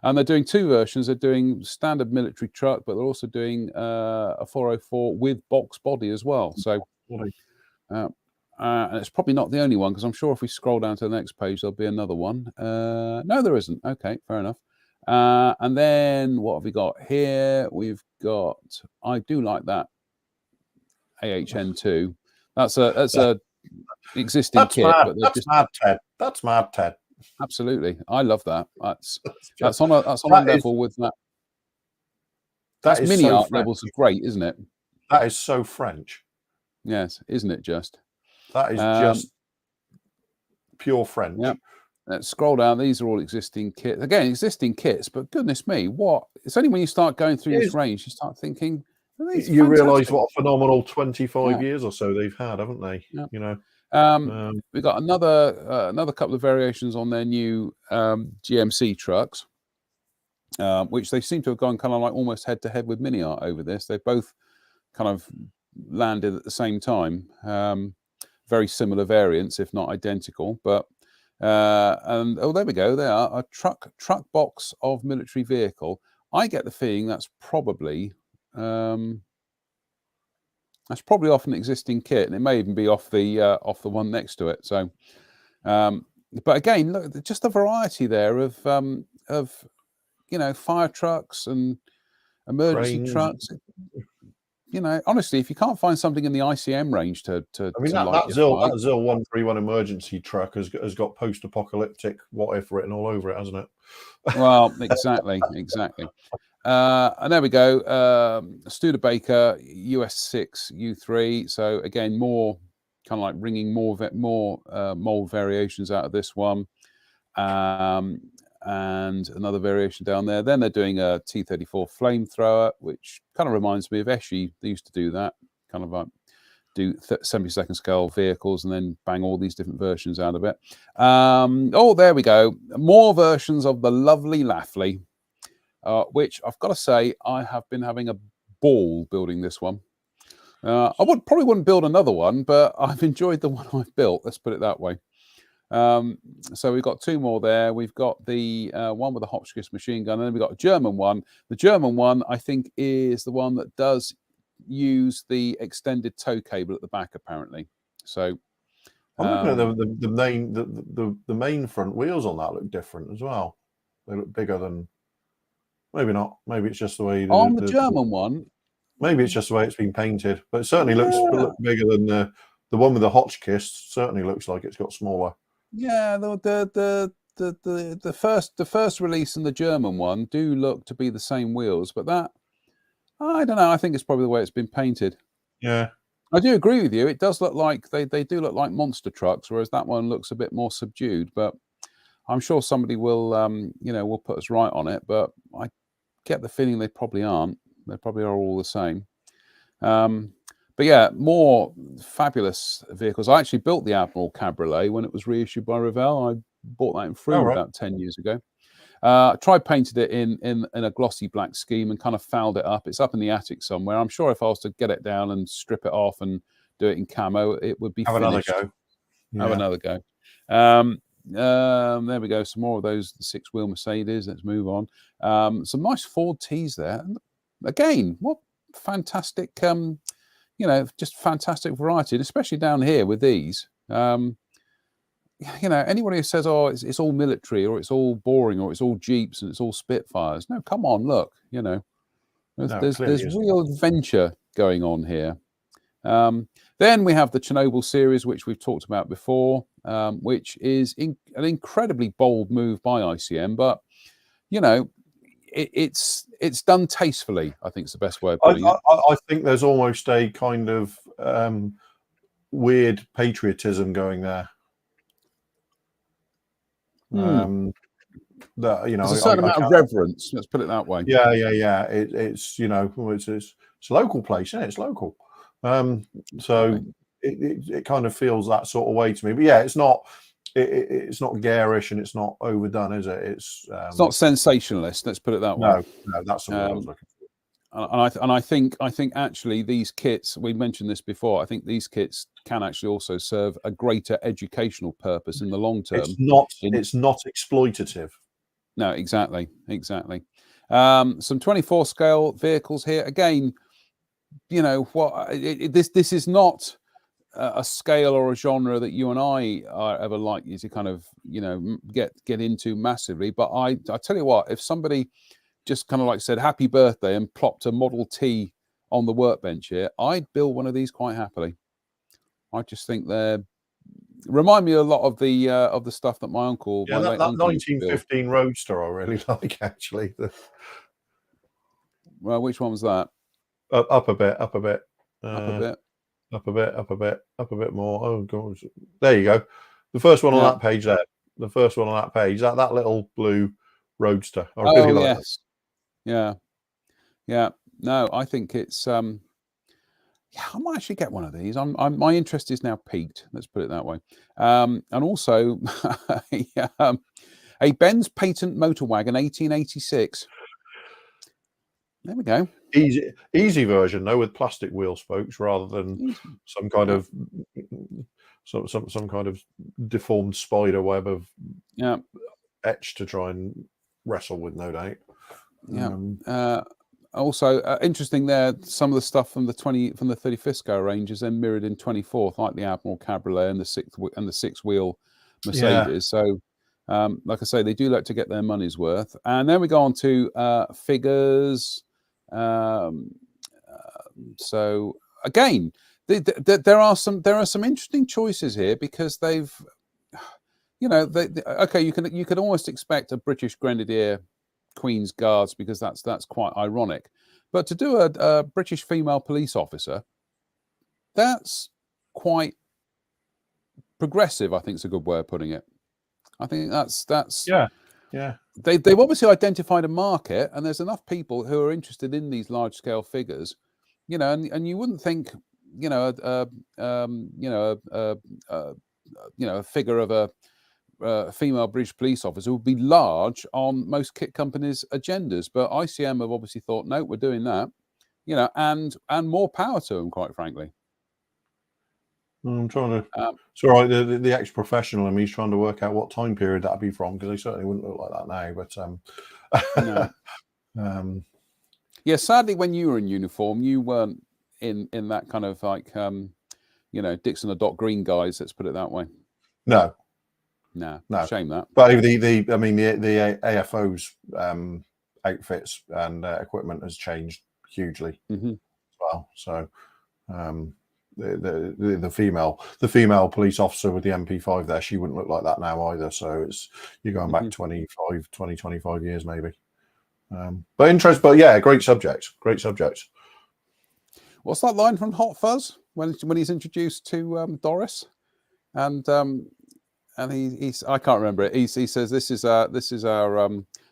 And they're doing two versions. They're doing standard military truck, but they're also doing a 404 with box body as well. So, and it's probably not the only one, because I'm sure if we scroll down to the next page, there'll be another one. No, there isn't. Okay, fair enough. And then what have we got here? We've got, I do like that AHN2. That's a existing That's kit, mad. but That's just mad, Ted. That's mad, Ted. absolutely. I love that. That's Just, on a level with that. That's is mini so art French. levels of great, isn't it? That is so French. Yes, isn't it just? That is just pure French. Yeah. Let's scroll down. These are all existing kits. Again, existing kits, but goodness me, what? It's only when you start going through this range, you start thinking, you realise what a phenomenal 25 years or so they've had, haven't they? Yeah. You know. We've got another couple of variations on their new GMC trucks, which they seem to have gone kind of like almost head to head with Mini Art over this. They both kind of landed at the same time. Very similar variants, if not identical, but and there we go. They are a truck box of military vehicle. I get the feeling that's probably off an existing kit, and it may even be off the one next to it. So, but again, look, just the variety there of fire trucks and emergency Cranes. trucks. Honestly, if you can't find something in the ICM range that ZIL 131 emergency truck has got post-apocalyptic what if written all over it, hasn't it? Well, exactly. And there we go. Studebaker US6 U3. So again, more kind of like bringing more mold variations out of this one. And another variation down there. Then they're doing a T-34 flamethrower, which kind of reminds me of Eschi. They used to do that, kind of like do 70-second scale vehicles and then bang all these different versions out of it. There we go. More versions of the lovely Laffley, which I've got to say, I have been having a ball building this one. I probably wouldn't build another one, but I've enjoyed the one I've built. Let's put it that way. So we've got two more there. We've got the one with the Hotchkiss machine gun, and then we've got a German one. The German one, I think, is the one that does use the extended tow cable at the back, apparently. So I'm looking at the main front wheels on that look different as well. They look bigger than, maybe not. Maybe it's just the way on the German one. Maybe it's just the way it's been painted, but it certainly looks bigger than the one with the Hotchkiss. Certainly looks like it's got smaller. Yeah, the first release and the German one do look to be the same wheels, but that, I don't know. I think it's probably the way it's been painted. Yeah, I do agree with you. It does look like they do look like monster trucks, whereas that one looks a bit more subdued. But I'm sure somebody will will put us right on it. But I get the feeling they probably aren't. They probably are all the same. But yeah, more fabulous vehicles. I actually built the Admiral Cabriolet when it was reissued by Revell. I bought that in Frew about 10 years ago. Tried painted it in a glossy black scheme and kind of fouled it up. It's up in the attic somewhere. I'm sure if I was to get it down and strip it off and do it in camo, it would be finished. Another go. Yeah. Have another go. There we go. Some more of those 6-wheel Mercedes. Let's move on. Some nice Ford T's there. Again, what fantastic just fantastic variety, and especially down here with these. Anybody who says, "Oh, it's all military, or it's all boring, or it's all Jeeps and it's all Spitfires," no, come on, look. There's real adventure going on here. Then we have the Chernobyl series, which we've talked about before, which is an incredibly bold move by ICM, but it's done tastefully. I think it's the best way of putting it. I think there's almost a kind of weird patriotism going there. There's a certain amount of reverence. Let's put it that way. Yeah. It's it's a local place, isn't it? It's local. So it kind of feels that sort of way to me. But yeah, it's not garish and it's not overdone, is it? It's not sensationalist. Let's put it that way. No, that's what I was looking for. And I think actually these kits, we mentioned this before, I think these kits can actually also serve a greater educational purpose in the long term. It's not exploitative. No, exactly. Some 24 scale vehicles here. Again, you know what? This is not a scale or a genre that you and I are ever likely to kind of, you know, get into massively. But I tell you what, if somebody just kind of like said happy birthday and plopped a Model T on the workbench here, I'd build one of these quite happily. I just think they're remind me a lot of the stuff that my uncle, Yeah, my that late uncle, 1915 Roadster I really like, actually. Well, which one was that? Up a bit. Up a bit. Up a bit more. Oh gosh, there you go. The first one on that page there. The first one on that page. That little blue Roadster. I really like that. Yeah. No, I think it's yeah, I might actually get one of these. My interest is now piqued. Let's put it that way. And also a Benz Patent Motor Wagon 1886. There we go. Easy version though, with plastic wheel spokes rather than some kind of some kind of deformed spider web of etch to try and wrestle with, no doubt. Also interesting there, some of the stuff from the 35th scale range is then mirrored in 24th, like the Admiral Cabriolet and the six wheel Mercedes. So like I say, they do like to get their money's worth. And then we go on to figures. So again, there are some interesting choices here, because they've, you know, okay, you can almost expect a British Grenadier Queen's Guards, because that's quite ironic, but to do a British female police officer, that's quite progressive. I think it's a good way of putting it. I think that's yeah. They've obviously identified a market, and there's enough people who are interested in these large scale figures, you know, and you wouldn't think, you know, a figure of a female British police officer would be large on most kit companies' agendas, but ICM have obviously thought, no, we're doing that, you know, and more power to them, quite frankly. I'm trying to. It's all right. The ex-professional in me is trying to work out what time period that'd be from, because they certainly wouldn't look like that now. But no. Yeah, sadly, when you were in uniform, you weren't in that kind of like you know, Dixon or Doc Green guys. Let's put it that way. No. Shame that. But the AFO's outfits and equipment has changed hugely as well. So the female police officer with the MP5 there, she wouldn't look like that now either. So you're going back 25 years maybe. But yeah, great subject. What's that line from Hot Fuzz when he's introduced to Doris, and he's I can't remember it. He says this is our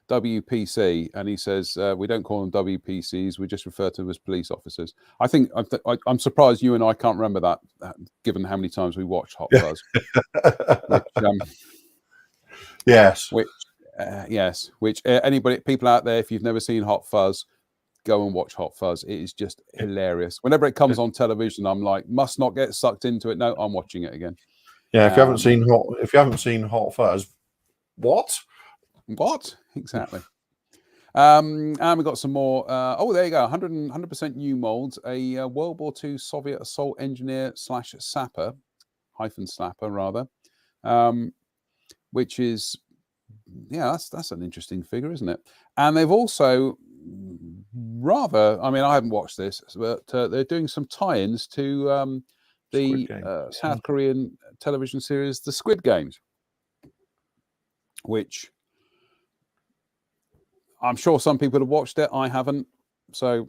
WPC, and he says we don't call them WPCs, we just refer to them as police officers. I think I'm surprised you and I can't remember that, given how many times we watched Hot Fuzz. Which anybody, people out there, if you've never seen Hot Fuzz, go and watch Hot Fuzz. It is just hilarious. Whenever it comes on television, I'm like, must not get sucked into it. No, I'm watching it again. Yeah, if you haven't seen Hot Fuzz, what? Exactly. And we got some more. There you go. 100% new molds. A World War II Soviet assault engineer / sapper, /slapper rather, which is, yeah, that's an interesting figure, isn't it? And they've also rather, I mean, I haven't watched this, but they're doing some tie-ins to the South Korean television series, The Squid Games, which I'm sure some people have watched it. I haven't. So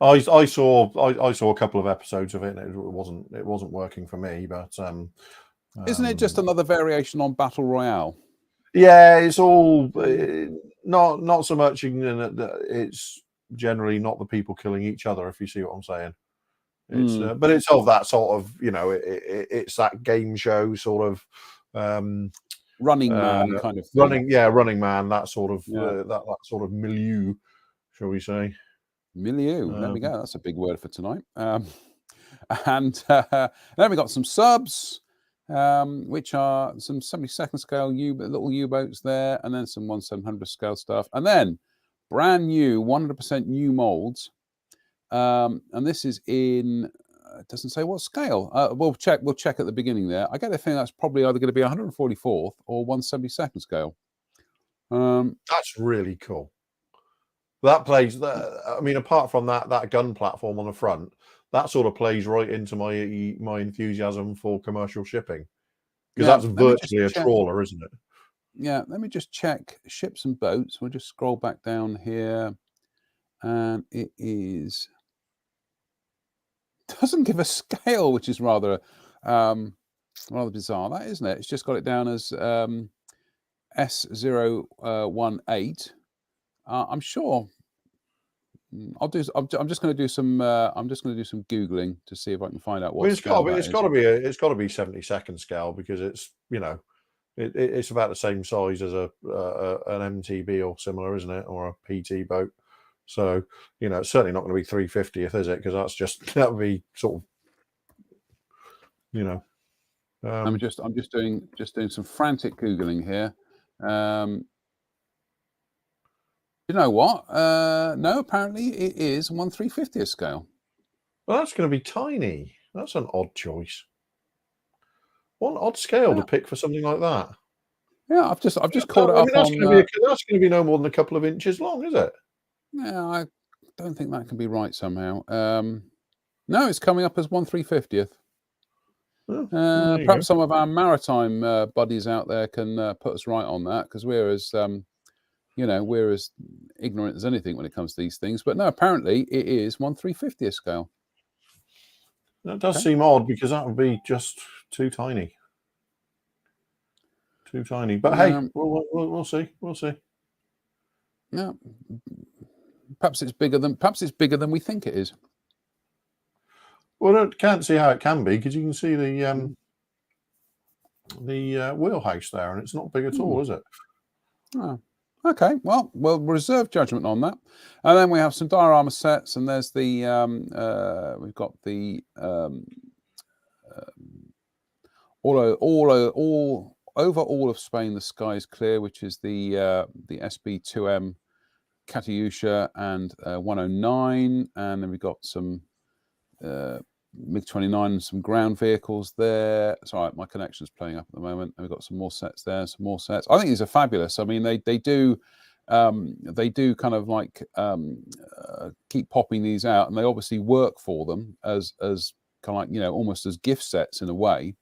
I saw a couple of episodes of it, and it wasn't working for me. But isn't it just another variation on Battle Royale? Yeah, it's all not so much in that it's generally not the people killing each other, if you see what I'm saying. It's but it's of that sort of, you know, it's that game show sort of Running Man kind of thing. Running Man, that sort of that sort of milieu, shall we say? Milieu. There we go. That's a big word for tonight. And then we got some subs, which are some 72nd scale little U-boats there, and then some 1700 scale stuff, and then brand new 100% new molds. And this is in. It doesn't say what scale. We'll check at the beginning there. I get the feeling that's probably either going to be 144th or 172nd scale. That's really cool. That plays. I mean, apart from that gun platform on the front, that sort of plays right into my enthusiasm for commercial shipping, because that's virtually a trawler, isn't it? Yeah. Let me just check ships and boats. We'll just scroll back down here, and it is. Doesn't give a scale, which is rather bizarre, that, isn't it? It's just got it down as S018. I'm sure. I'm just going to do some. I'm just going to do some googling to see if I can find out what. It's got to be 72nd scale, because it's it's about the same size as an MTB or similar, isn't it, or a PT boat. So, it's certainly not going to be 350th, is it? Because that would be sort of, I'm just doing some frantic googling here. You know what? No, apparently it is 1/350th scale. Well, that's going to be tiny. That's an odd choice. What an odd scale to pick for something like that. Yeah, I've just called it up that's on. That's going to be no more than a couple of inches long, is it? Yeah, I don't think that can be right somehow. No, it's coming up as 1/350th. Perhaps some of our maritime buddies out there can put us right on that, because we're as we're as ignorant as anything when it comes to these things. But no, apparently it is 1/350th scale. That does seem odd, because that would be just too tiny. Too tiny. But hey, we'll see. We'll see. Yeah. Perhaps it's bigger than we think it is. Well, I can't see how it can be, because you can see the wheelhouse there, and it's not big at all, is it? Oh, okay. Well, we'll reserve judgment on that. And then we have some diorama sets, and there's the we've got the all over all of Spain, the sky is clear, which is the SB2M Katyusha and 109, and then we've got some MiG-29 and some ground vehicles there. Sorry, my connection's playing up at the moment. And we've got some more sets there, some more sets. I think these are fabulous. I mean, they do kind of like keep popping these out, and they obviously work for them as kind of like, almost as gift sets in a way.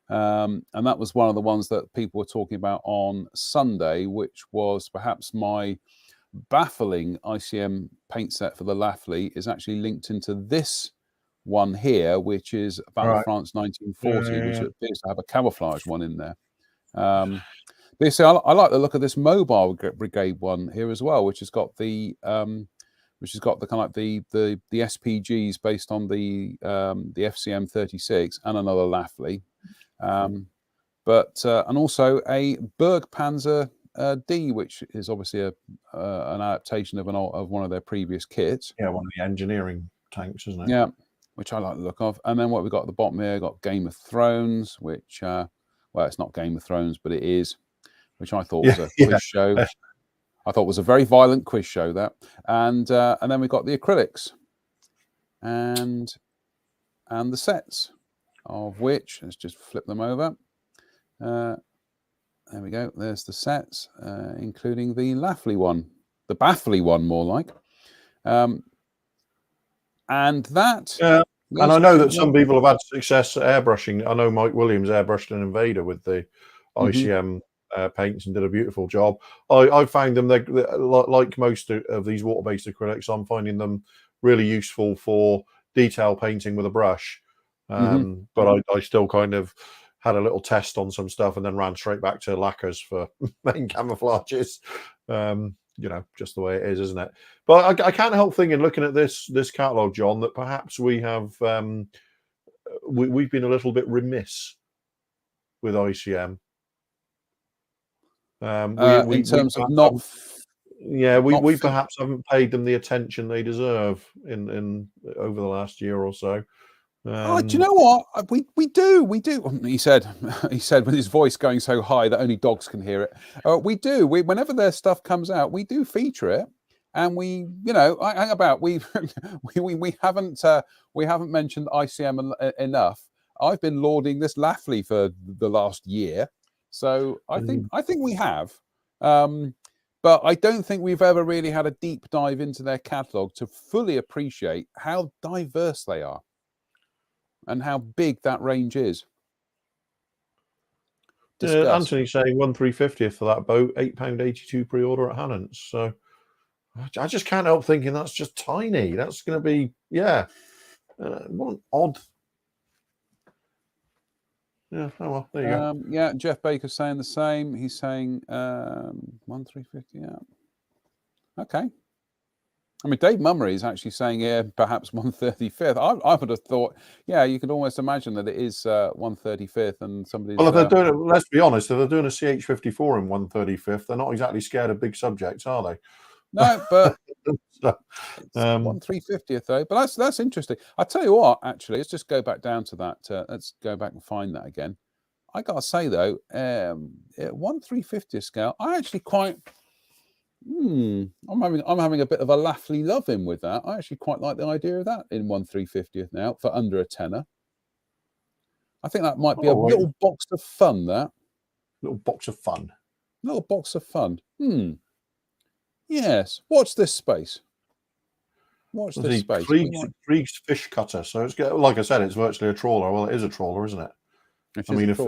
And that was one of the ones that people were talking about on Sunday, which was perhaps my baffling ICM paint set for the Lafley is actually linked into this one here, which is Battle of France 1940, which appears to have a camouflage one in there. But see, I like the look of this mobile brigade one here as well, which has got the kind of like the SPGs based on the FCM 36 and another Lafley. But and also a Bergpanzer D, which is obviously an adaptation of one of their previous kits. Yeah, one of the engineering tanks, isn't it? Yeah, which I like the look of. And then what we've got at the bottom here, got Game of Thrones, which well, it's not Game of Thrones, but it is, which I thought was a quiz show. I thought was a very violent quiz show, that. And then we've got the acrylics and the sets, of which, let's just flip them over. There we go. There's the sets, including the Lafley one, the Baffley one, more like. And that. And I know that some people have had success airbrushing. I know Mike Williams airbrushed an Invader with the ICM paints and did a beautiful job. I found them, they're like most of these water-based acrylics, I'm finding them really useful for detail painting with a brush. But I still kind of had a little test on some stuff and then ran straight back to lacquers for main camouflages. Just the way it is, isn't it? But I can't help thinking, looking at this catalogue, John, that perhaps we have we've been a little bit remiss with ICM. In terms of not Yeah, we Not fit. perhaps haven't paid them the attention they deserve in over the last year or so. Oh, do you know what? We do. He said with his voice going so high that only dogs can hear it. We do. Whenever their stuff comes out, we do feature it, and we, hang about. We haven't mentioned ICM enough. I've been lauding this Laughley for the last year, so I think we have. But I don't think we've ever really had a deep dive into their catalogue to fully appreciate how diverse they are and how big that range is. Anthony's saying 1/350th for that boat, £8.82 pre-order at Hannant's. So I just can't help thinking that's just tiny. That's going to be, what an odd. Yeah, oh well, there you go. Yeah, Jeff Baker's saying the same. He's saying 1/350. Yeah. Okay. I mean, Dave Mummery is actually saying here perhaps 1/35th. I would have thought, yeah, you could almost imagine that it is 1/35th, and somebody's. Well, if they're doing it, let's be honest, if they're doing a CH-54 in 1/35th, they're not exactly scared of big subjects, are they? No, but so, 1/350th though. But that's interesting. I tell you what, actually, let's just go back down to that. Let's go back and find that again. I gotta say though, 1/350th scale, I actually quite. I'm having a bit of a Laughley love in with that. I actually quite like the idea of that in 1/350th now for under a tenner. I think that might be a little box of fun. That little box of fun. Little box of fun. Yes. Watch this space. Watch this space. Krieg's fish cutter. So it's like I said, it's virtually a trawler. Well, it is a trawler, isn't it? I mean, if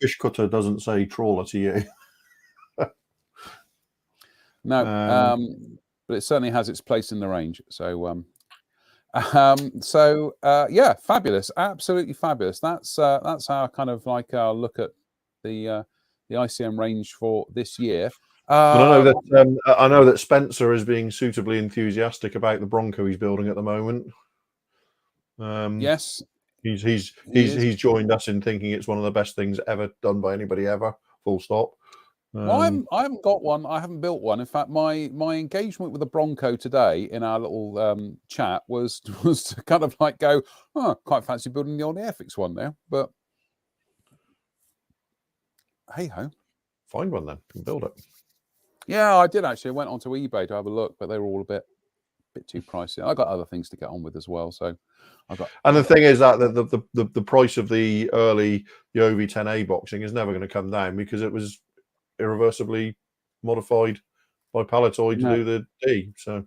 fish cutter doesn't say trawler to you. No, but it certainly has its place in the range. So, yeah, fabulous, absolutely fabulous. That's our kind of like our look at the ICM range for this year. I know that Spencer is being suitably enthusiastic about the Bronco he's building at the moment. Yes, he's joined us in thinking it's one of the best things ever done by anybody ever. Full stop. Well, I haven't got one. I haven't built one. In fact, my engagement with the Bronco today in our little chat was to kind of like go, quite fancy building the old Airfix one now. But hey ho, find one then and build it. Yeah, I did actually. I went onto eBay to have a look, but they were all a bit too pricey. I got other things to get on with as well. So And the thing is that the price of the early OV10A boxing is never going to come down because it was irreversibly modified by Palitoy to do the D. So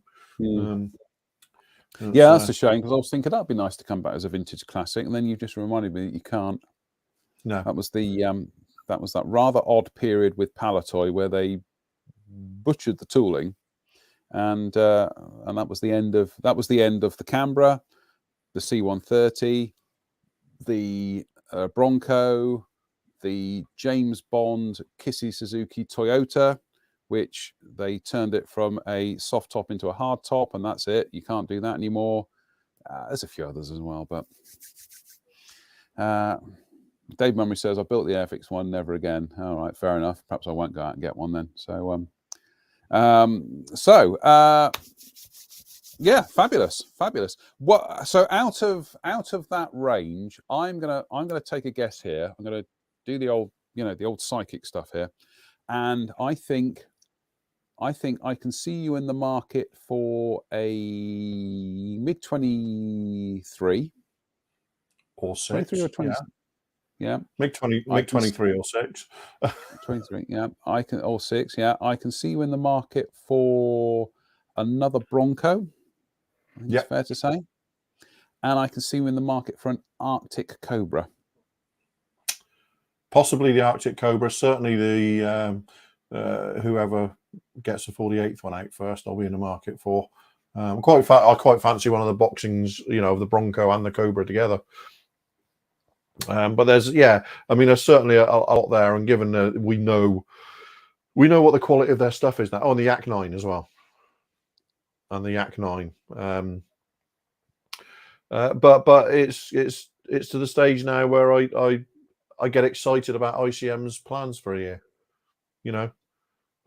that's a shame because I was thinking that'd be nice to come back as a vintage classic, and then you just reminded me that you can't. No, that was that rather odd period with Palitoy where they butchered the tooling, and that was the end of the Canberra, the C130, the Bronco, the James Bond Kissy Suzuki Toyota, which they turned it from a soft top into a hard top, and that's it. You can't do that anymore. There's a few others as well, but Dave Mummery says, I built the Airfix one, never again. All right, fair enough. Perhaps I won't go out and get one then. So, yeah, fabulous. So out of that range, I'm gonna take a guess here. I'm gonna do the old psychic stuff here, and I think I can see you in the market for a MiG-23 or 6, 23 or 20. Yeah. MiG-23 or 6. 23, yeah. I can, or 6, yeah. I can see you in the market for another Bronco. I think it's fair to say. And I can see you in the market for an Arctic Cobra. Possibly the Arctic Cobra. Certainly the whoever gets the 48th one out first, I'll be in the market for. I quite fancy one of the boxings, of the Bronco and the Cobra together. But there's certainly a lot there, and given that we know what the quality of their stuff is now. Oh, and the Yak 9 as well, and the Yak 9. But it's to the stage now where I get excited about ICM's plans for a year.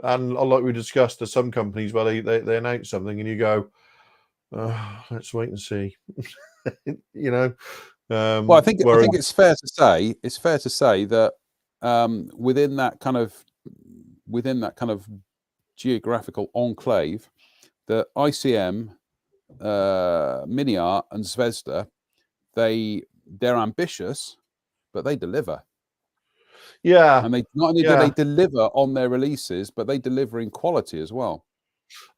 And like we discussed, there's some companies where they announce something and you go, let's wait and see. You know. Well, I think Whereas, it's fair to say that within that kind of geographical enclave, that ICM, Mini-Art, and Zvezda, they're ambitious, but they deliver. yeah, And they not only do yeah. they deliver on their releases, but they deliver in quality as well.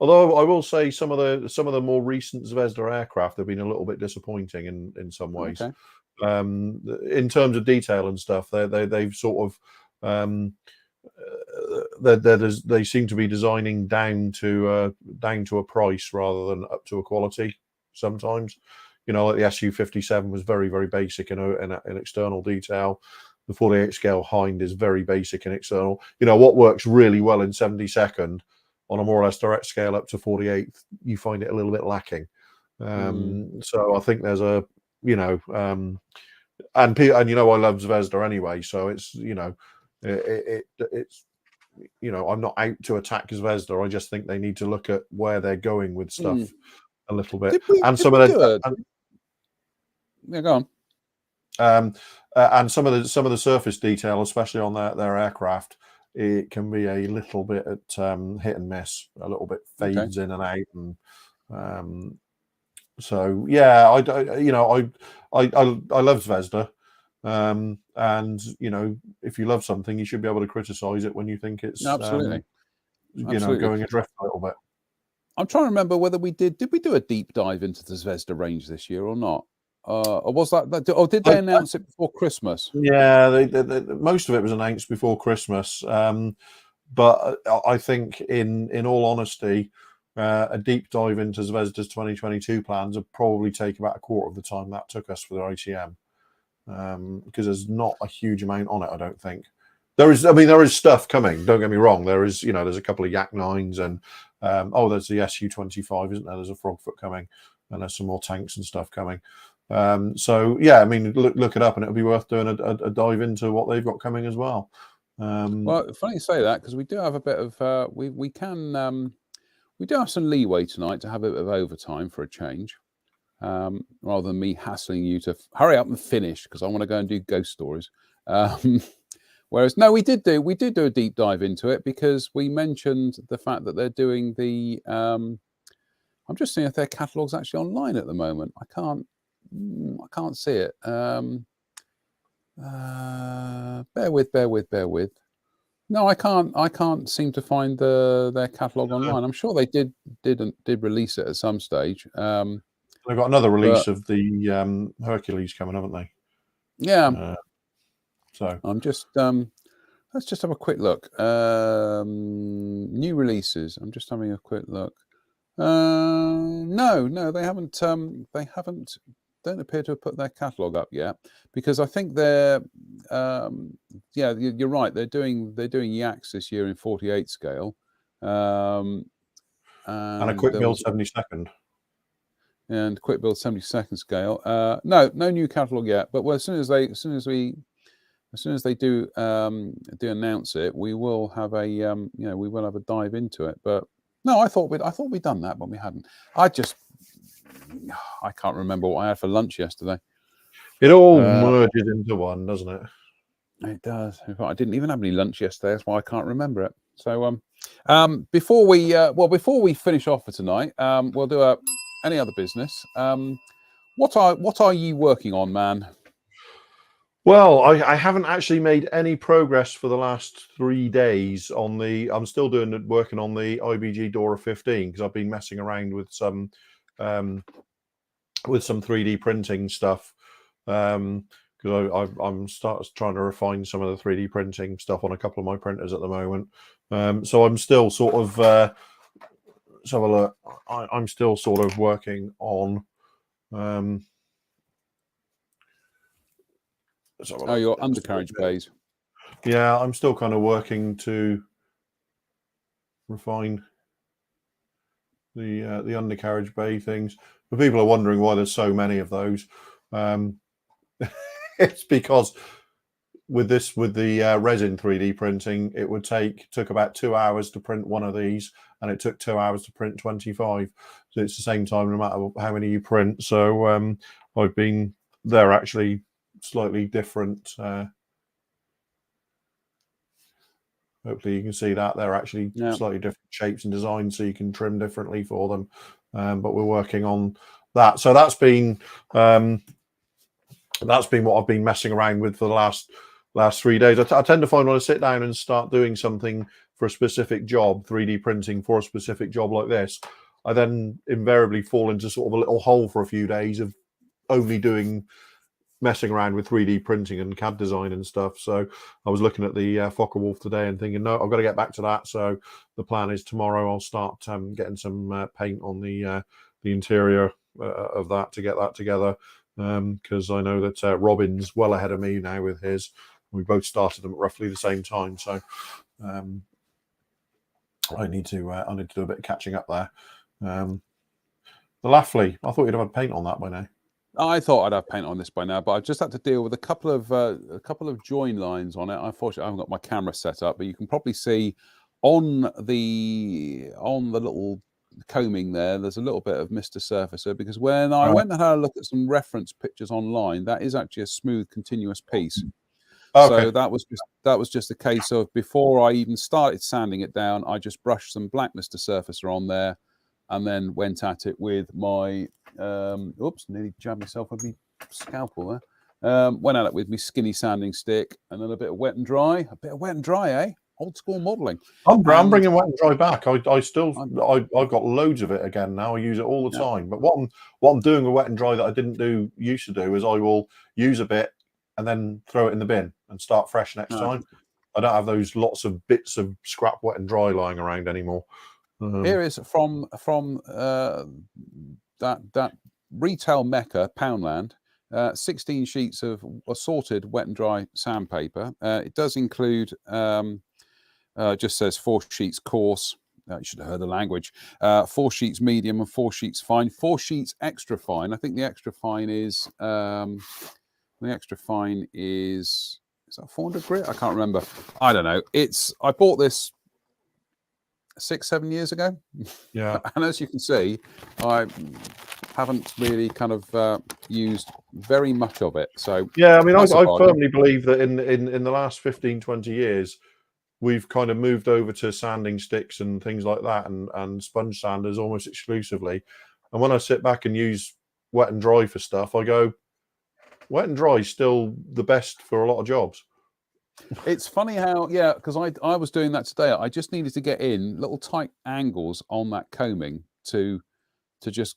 Although I will say some of the more recent Zvezda aircraft have been a little bit disappointing in some ways. Okay. In terms of detail and stuff, they've sort of they seem to be designing down to a price rather than up to a quality. Sometimes, like the Su-57 was very, very basic in external detail. The 48 scale Hind is very basic in external. What works really well in 72nd on a more or less direct scale up to 48th, you find it a little bit lacking. So I think there's a, and I love Zvezda anyway, so it's, it's, I'm not out to attack Zvezda. I just think they need to look at where they're going with stuff a little bit. And some of the, yeah, go on. And some of the surface detail, especially on their aircraft, it can be a little bit hit and miss. A little bit fades in and out, and so yeah, I love Zvezda, and if you love something, you should be able to criticize it when you think it's Absolutely. going adrift a little bit. I'm trying to remember whether we did we do a deep dive into the Zvezda range this year or not. Or was that? Or did they announce it before Christmas? Yeah, most of it was announced before Christmas. But I think, in all honesty, a deep dive into Zvezda's 2022 plans would probably take about a quarter of the time that took us for the ITM, because there's not a huge amount on it. I don't think there is. I mean, there is stuff coming. Don't get me wrong. There is, there's a couple of Yak 9s and there's the Su-25, isn't there? There's a Frogfoot coming, and there's some more tanks and stuff coming. So yeah, I mean, look it up, and it'll be worth doing a dive into what they've got coming as well. Well, funny you say that, because we do have a bit of we do have some leeway tonight to have a bit of overtime for a change, rather than me hassling you to hurry up and finish because I want to go and do ghost stories. Whereas no, we did do a deep dive into it because we mentioned the fact that they're doing the. I'm just seeing if their catalogue's actually online at the moment. I can't see it. Bear with. No, I can't seem to find their catalogue online. I'm sure they did release it at some stage. They've got another release of the Hercules coming, haven't they? Yeah. So I'm just let's just have a quick look. New releases. I'm just having a quick look. No, they haven't. Don't appear to have put their catalogue up yet, because I think they're. Yeah, you're right. They're doing Yaks this year in 48 scale, and a quick build 72nd. And quick build 72nd scale. No new catalogue yet. But as soon as they do announce it, we will have a dive into it. But no, I thought we'd done that, but we hadn't. I can't remember what I had for lunch yesterday. It all merges into one, doesn't it? It does. In fact, I didn't even have any lunch yesterday. That's why I can't remember it. So, before we finish off for tonight, we'll do any other business. What are you working on, man? Well, I haven't actually made any progress for the last 3 days on the. I'm still working on the IBG Dora 15 because I've been messing around with some 3D printing stuff. Because I'm trying to refine some of the 3D printing stuff on a couple of my printers at the moment. So I'm still sort of. Let's have a look. I'm still sort of working on. Your undercarriage bays. Yeah, I'm still kind of working to refine the undercarriage bay things. But people are wondering why there's so many of those. It's because with the resin 3D printing, it would took about 2 hours to print one of these, and it took 2 hours to print 25. So it's the same time no matter how many you print. So they're actually slightly different. Hopefully you can see that they're actually slightly different shapes and designs, so you can trim differently for them. But we're working on that. So that's been what I've been messing around with for the last 3 days. I tend to find when I sit down and start doing something for a specific job, 3D printing for a specific job like this, I then invariably fall into sort of a little hole for a few days of only messing around with 3D printing and CAD design and stuff. So I was looking at the Fokker Wolf today and thinking, no, I've got to get back to that. So the plan is tomorrow I'll start getting some paint on the interior of that to get that together, because I know that Robin's well ahead of me now with his. We both started them at roughly the same time, so I need to do a bit of catching up there. The Laughley, I thought you'd have had paint on that by now. I thought I'd have paint on this by now, but I've just had to deal with a couple of join lines on it. Unfortunately, I haven't got my camera set up, but you can probably see on the little combing there's a little bit of Mr. Surfacer, because when I went and had a look at some reference pictures online, that is actually a smooth, continuous piece. Okay. So that was just a case of, before I even started sanding it down, I just brushed some black Mr. Surfacer on there, and then went at it with my nearly jabbed myself with my scalpel there. Went at it with my skinny sanding stick, and then a bit of wet and dry. A bit of wet and dry, eh? Old school modelling. I'm bringing wet and dry back. I've got loads of it again now. I use it all the time. But what I'm doing with wet and dry that I used to do is I will use a bit and then throw it in the bin and start fresh next time. I don't have those lots of bits of scrap wet and dry lying around anymore. Here is from that retail mecca, Poundland. 16 sheets of assorted wet and dry sandpaper. It does include, just says 4 sheets coarse. You should have heard the language. 4 sheets medium and 4 sheets fine. 4 sheets extra fine. I think the extra fine is is that 400 grit? I can't remember. I don't know. I bought this 6-7 years ago. Yeah. And as you can see, I haven't really kind of used very much of it. So yeah, I mean, I firmly believe that in the last 15-20 years, we've kind of moved over to sanding sticks and things like that, and sponge sanders almost exclusively. And when I sit back and use wet and dry for stuff, I go, wet and dry is still the best for a lot of jobs. It's funny how, yeah, because I was doing that today. I just needed to get in little tight angles on that combing to just,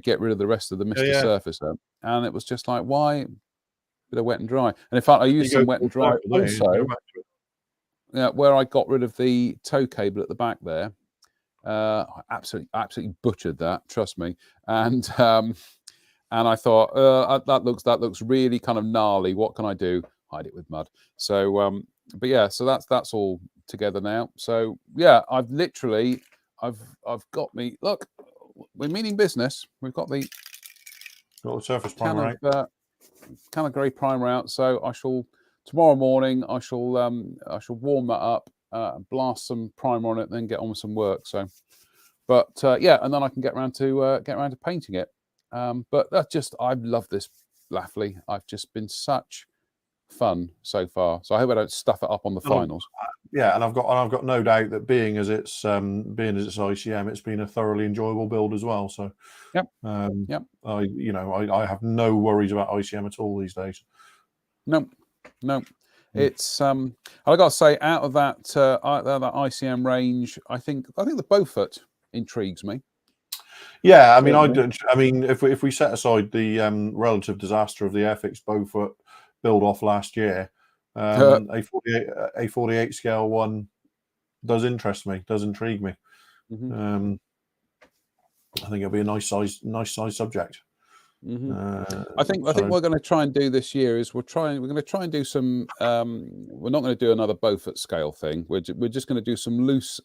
get rid of the rest of the Mr. Surfacer. And it was just like, why? Bit of wet and dry. And in fact, I used some wet and dry also. Yeah, where I got rid of the tow cable at the back there. I absolutely butchered that, trust me. And I thought, that looks really kind of gnarly. What can I do? Hide it with mud. So but yeah, so that's all together now. So yeah, I've got me, look, we're meaning business. We've got the surface primer out. Kind of grey primer out. So tomorrow morning I shall warm that up, blast some primer on it, then get on with some work. So but yeah, and then I can get around to painting it. But I love this Laughley. I've just been such fun so far. So I hope I don't stuff it up on the finals. Yeah, and I've got no doubt that being as it's ICM, it's been a thoroughly enjoyable build as well. So yep. I have no worries about ICM at all these days. No. It's I gotta say, out of that ICM range, I think the Beaufort intrigues me. Yeah, I mean, if we set aside the relative disaster of the Airfix Beaufort build off last year, a 48 scale one does interest me, does intrigue me. Mm-hmm. I think it'll be a nice size subject. Mm-hmm. I think what we're going to try and do this year is we're going to try and do some. We're not going to do another Beaufort scale thing. We're just going to do some loose,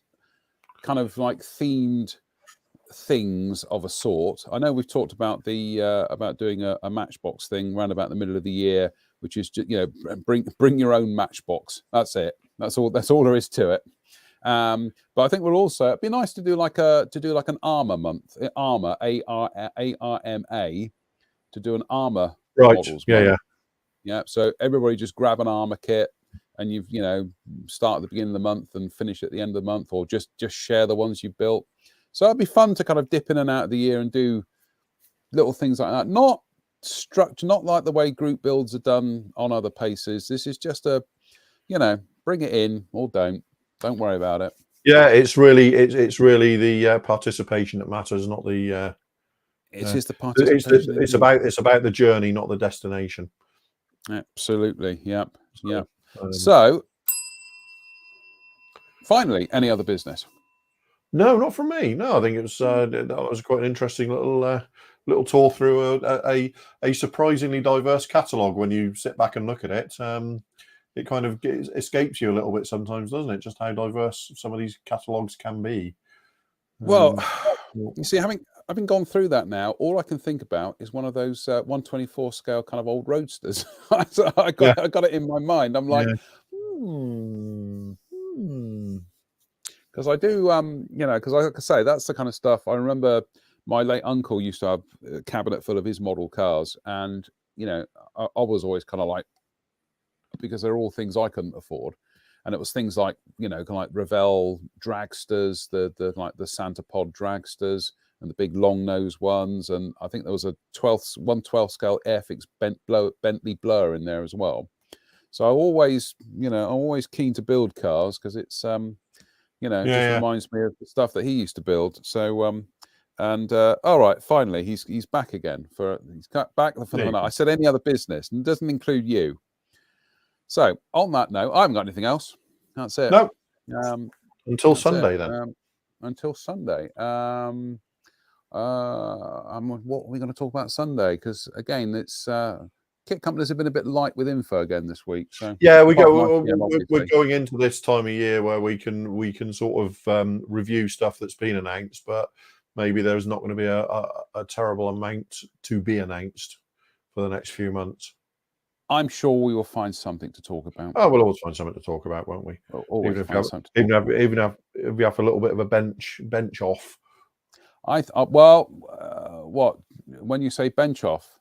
kind of like themed things of a sort. I know we've talked about about doing a Matchbox thing around about the middle of the year, which is just, bring your own matchbox. That's it. That's all there is to it. But I think it'd be nice to do like an armor month, armor, ARMA, to do an armor models month. Yeah. So everybody just grab an armor kit, and you start at the beginning of the month and finish at the end of the month, or just share the ones you built. So it'd be fun to kind of dip in and out of the year and do little things like that. Not structure, not like the way group builds are done on other paces. This is just bring it in or don't worry about it. Yeah, it's really the participation that matters, not the. It's just the participation. It's about the journey, not the destination. Absolutely. Yep. Yeah. So, finally, any other business? No, not from me. No, I think it was that was quite an interesting little tour through a surprisingly diverse catalogue. When you sit back and look at it, it kind of escapes you a little bit sometimes, doesn't it? Just how diverse some of these catalogues can be. Well, you see, having gone through that now, all I can think about is one of those 1/24 scale kind of old roadsters. I got it in my mind. I'm like, because I do, because like I say, that's the kind of stuff. I remember my late uncle used to have a cabinet full of his model cars, and I was always kind of like, because they're all things I couldn't afford, and it was things like kind of like Revell dragsters, the Santa Pod dragsters, and the big long nose ones, and I think there was a 1/12 scale Airfix Bentley Blur in there as well. So I'm always keen to build cars, because it's reminds me of the stuff that he used to build. So all right, finally he's back again he's back for the night. I said any other business, and it doesn't include you. So on that note, I haven't got anything else. That's it. No. Until Sunday then. Until Sunday. What are we going to talk about Sunday? Because again, it's kit companies have been a bit light with info again this week. So yeah, we're going into this time of year where we can sort of review stuff that's been announced, but maybe there's not going to be a terrible amount to be announced for the next few months. I'm sure we will find something to talk about. Oh, we'll always find something to talk about, won't we? Even if we have a little bit of a bench off. What when you say bench off,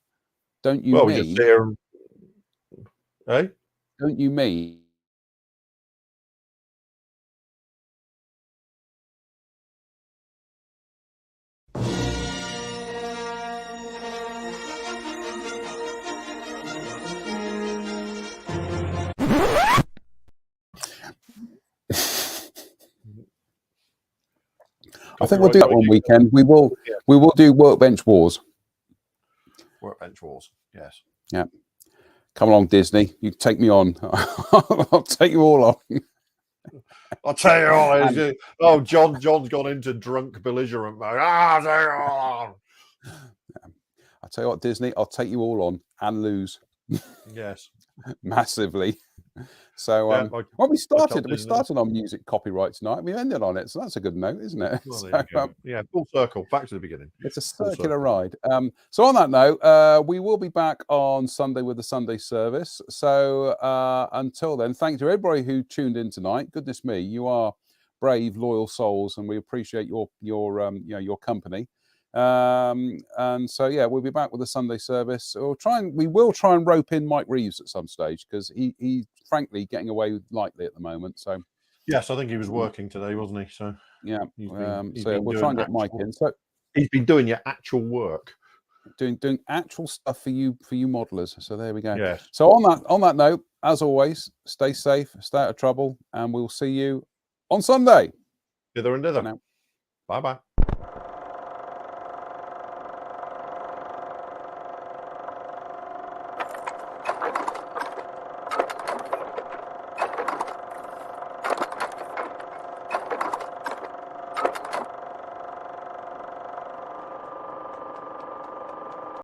don't you mean? We just sit here and, Don't you mean? I think we'll do that one weekend. We will do Workbench Wars. Workbench Wars, yes. Yeah. Come along, Disney. You take me on. I'll take you all on. I'll tell you all. John's gone into drunk belligerent mode. I'll tell you all on. I'll tell you what, Disney, I'll take you all on and lose. Yes. Massively. So we started on music copyright tonight. We ended on it, so that's a good note, isn't it? Well, full circle, back to the beginning. It's a circular ride. So on that note, we will be back on Sunday with the Sunday service. So until then, thank you to everybody who tuned in tonight. Goodness me, you are brave, loyal souls, and we appreciate your company. And so we'll be back with the Sunday service. We will try and rope in Mike Reeves at some stage, because he's frankly getting away lightly at the moment. So yes, I think he was working today, wasn't he? So yeah, we'll try and get Mike in. So he's been doing your actual work, doing actual stuff for you modelers. So there we go. Yes. So on that note, as always, stay safe, stay out of trouble, and we'll see you on Sunday. Dither and dither. Bye bye.